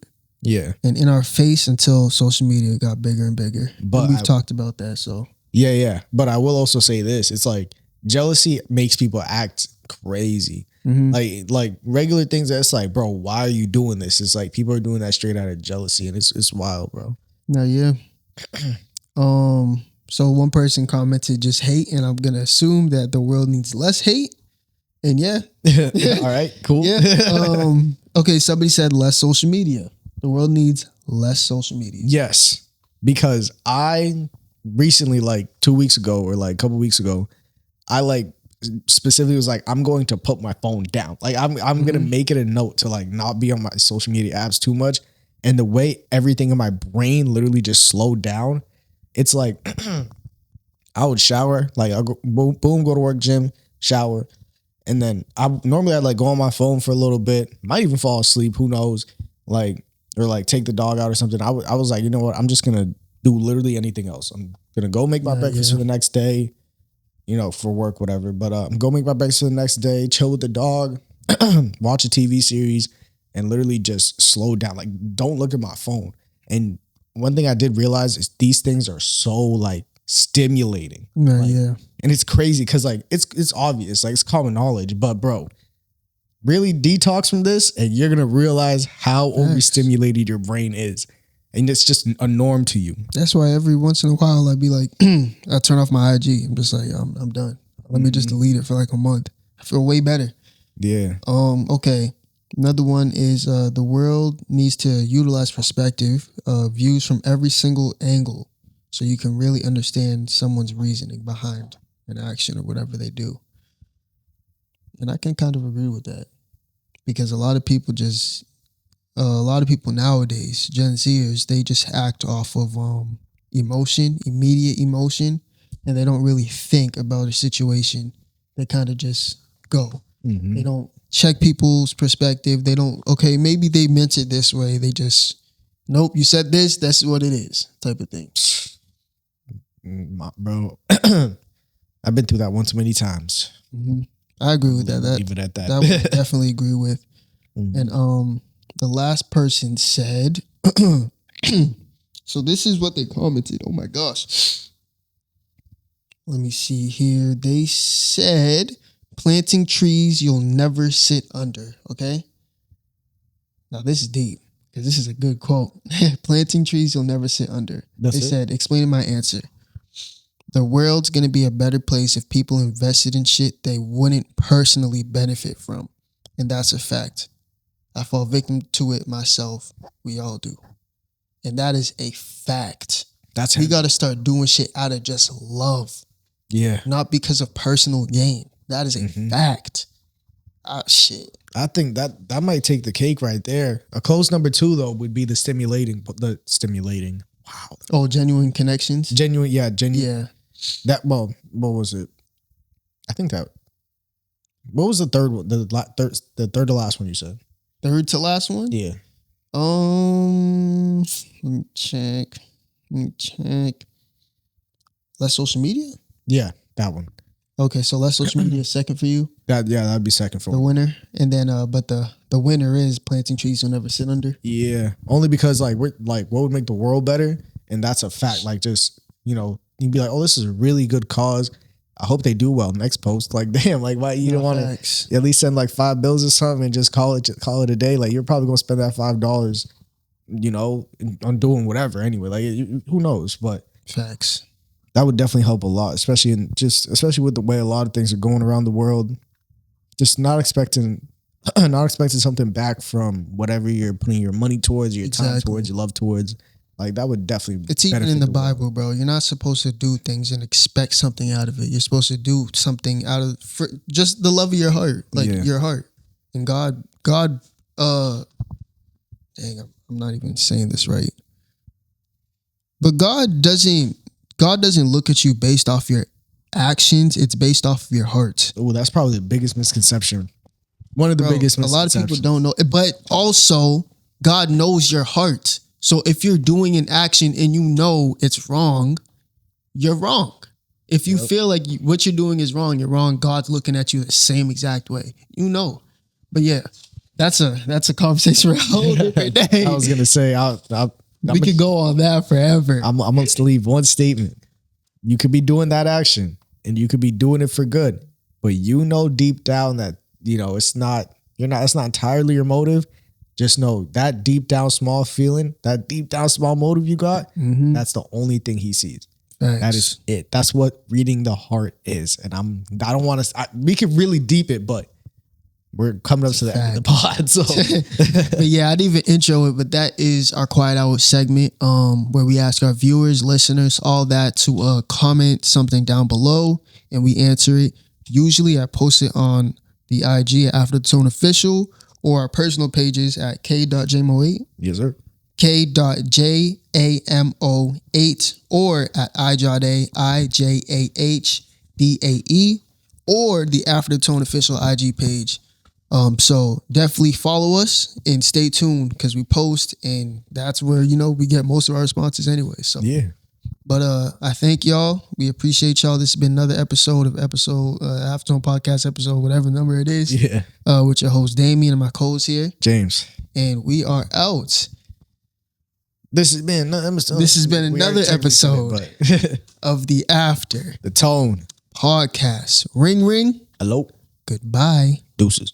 [SPEAKER 2] yeah,
[SPEAKER 1] and in our face until social media got bigger and bigger.
[SPEAKER 2] But
[SPEAKER 1] and we've talked about that. So
[SPEAKER 2] yeah. But I will also say this: it's like jealousy makes people act crazy. Like regular things that's like, bro, why are you doing this? It's like people are doing that straight out of jealousy, and it's wild, bro.
[SPEAKER 1] now, yeah. So one person commented just hate, and I'm gonna assume that the world needs less hate. And yeah,
[SPEAKER 2] All right, cool.
[SPEAKER 1] yeah. Okay, somebody said less social media. The world needs less social media.
[SPEAKER 2] Yes, because I recently, like 2 weeks ago or like a couple weeks ago, I like specifically was like, I'm going to put my phone down. Like I'm gonna make it a note to like not be on my social media apps too much. And the way everything in my brain literally just slowed down, it's like I would shower, like I'll go boom, go to work, gym, shower, and then I'd like go on my phone for a little bit, might even fall asleep, who knows, like or like take the dog out or something. I was like, you know what, I'm just gonna do literally anything else. I'm gonna go make my breakfast for the next day. For work, whatever. But I'm going to make my breakfast for the next day, chill with the dog, watch a TV series, and literally just slow down. Like, don't look at my phone. And one thing I did realize is these things are so like stimulating.
[SPEAKER 1] Yeah.
[SPEAKER 2] And it's crazy because like it's obvious, like it's common knowledge. But bro, really detox from this, and you're gonna realize how overstimulated your brain is. And it's just a norm to you.
[SPEAKER 1] That's why every once in a while I'd be like, I turn off my IG. I'm just like, I'm done. Let me just delete it for like a month. I feel way better.
[SPEAKER 2] Yeah.
[SPEAKER 1] Okay. Another one is the world needs to utilize perspective, views from every single angle, so you can really understand someone's reasoning behind an action or whatever they do. And I can kind of agree with that because a lot of people nowadays, Gen Zers, they just act off of immediate emotion, and they don't really think about a situation. They kind of just go. They don't check people's perspective. They don't, okay, maybe they meant it this way. They just, nope, you said this, that's what it is, type of thing.
[SPEAKER 2] Bro, I've been through that one too many times.
[SPEAKER 1] I agree with that.
[SPEAKER 2] Leave it at that.
[SPEAKER 1] That would I definitely agree with. And the last person said, so this is what they commented. Oh my gosh. Let me see here. They said, planting trees you'll never sit under. Okay. Now this is deep because this is a good quote. Planting trees you'll never sit under. They said, explaining my answer. The world's going to be a better place if people invested in shit they wouldn't personally benefit from. And that's a fact. I fall victim to it myself. We all do. And that is a fact. We got to start doing shit out of just love.
[SPEAKER 2] Yeah.
[SPEAKER 1] Not because of personal gain. That is a fact. Shit.
[SPEAKER 2] I think that might take the cake right there. A close number 2 though would be the stimulating. Wow.
[SPEAKER 1] Oh, genuine connections.
[SPEAKER 2] Genuine.
[SPEAKER 1] Yeah.
[SPEAKER 2] That, well, what was it? I think that, what was the third one? The third to last one you said?
[SPEAKER 1] Third to last one.
[SPEAKER 2] Yeah.
[SPEAKER 1] Let me check. Less social media.
[SPEAKER 2] Yeah, that one.
[SPEAKER 1] Okay, so less social media is second for you.
[SPEAKER 2] That'd be second for
[SPEAKER 1] the
[SPEAKER 2] me.
[SPEAKER 1] winner, and then but the winner is planting trees you'll never sit under.
[SPEAKER 2] Yeah, only because like we're like what would make the world better, and that's a fact. Like just you'd be like, oh, this is a really good cause. I hope they do well. Next post, like damn, like why you don't want to at least send like $5 or something and just call it a day. Like you're probably gonna spend that $5, on doing whatever anyway. Like who knows, but
[SPEAKER 1] facts.
[SPEAKER 2] That would definitely help a lot, especially with the way a lot of things are going around the world. Just not expecting something back from whatever you're putting your money towards, your time towards, your love towards. Like that would definitely.
[SPEAKER 1] It's even in the Bible, bro. You're not supposed to do things and expect something out of it. You're supposed to do something out of just the love of your heart, your heart. And God. Dang, I'm not even saying this right. But God doesn't look at you based off your actions. It's based off of your heart.
[SPEAKER 2] Oh, that's probably the biggest misconception. One of the biggest misconceptions.
[SPEAKER 1] A lot of people don't know. But also, God knows your heart. So if you're doing an action and you know it's wrong, you're wrong. If you feel like what you're doing is wrong, you're wrong. God's looking at you the same exact way. But yeah, that's a conversation for a whole different day.
[SPEAKER 2] I was going to say,
[SPEAKER 1] we could go on that forever.
[SPEAKER 2] I'm going to leave one statement. You could be doing that action and you could be doing it for good, but deep down that, it's not entirely your motive. Just know that deep down small feeling, that deep down small motive you got, that's the only thing he sees. Thanks. That is it. That's what reading the heart is. And I don't want to, we could really deep it, but we're coming up to the end of the pod. So,
[SPEAKER 1] but yeah, I didn't even intro it, but that is our Quiet Hour segment, where we ask our viewers, listeners, all that to comment something down below, and we answer it. Usually, I post it on the IG at After the Tone Official or our personal pages at k.jmo8.
[SPEAKER 2] Yes, sir.
[SPEAKER 1] k.jamo8 or at IJAHDAE or the After the Tone Official IG page. So definitely follow us and stay tuned because we post and that's where, we get most of our responses anyway. So
[SPEAKER 2] yeah.
[SPEAKER 1] But I thank y'all. We appreciate y'all. This has been another episode After Tone Podcast episode, whatever number it is.
[SPEAKER 2] Yeah.
[SPEAKER 1] With your host Damien and my co-host here,
[SPEAKER 2] James.
[SPEAKER 1] And we are out.
[SPEAKER 2] This has been
[SPEAKER 1] another episode of the After
[SPEAKER 2] the Tone
[SPEAKER 1] Podcast. Ring ring.
[SPEAKER 2] Hello.
[SPEAKER 1] Goodbye.
[SPEAKER 2] Deuces.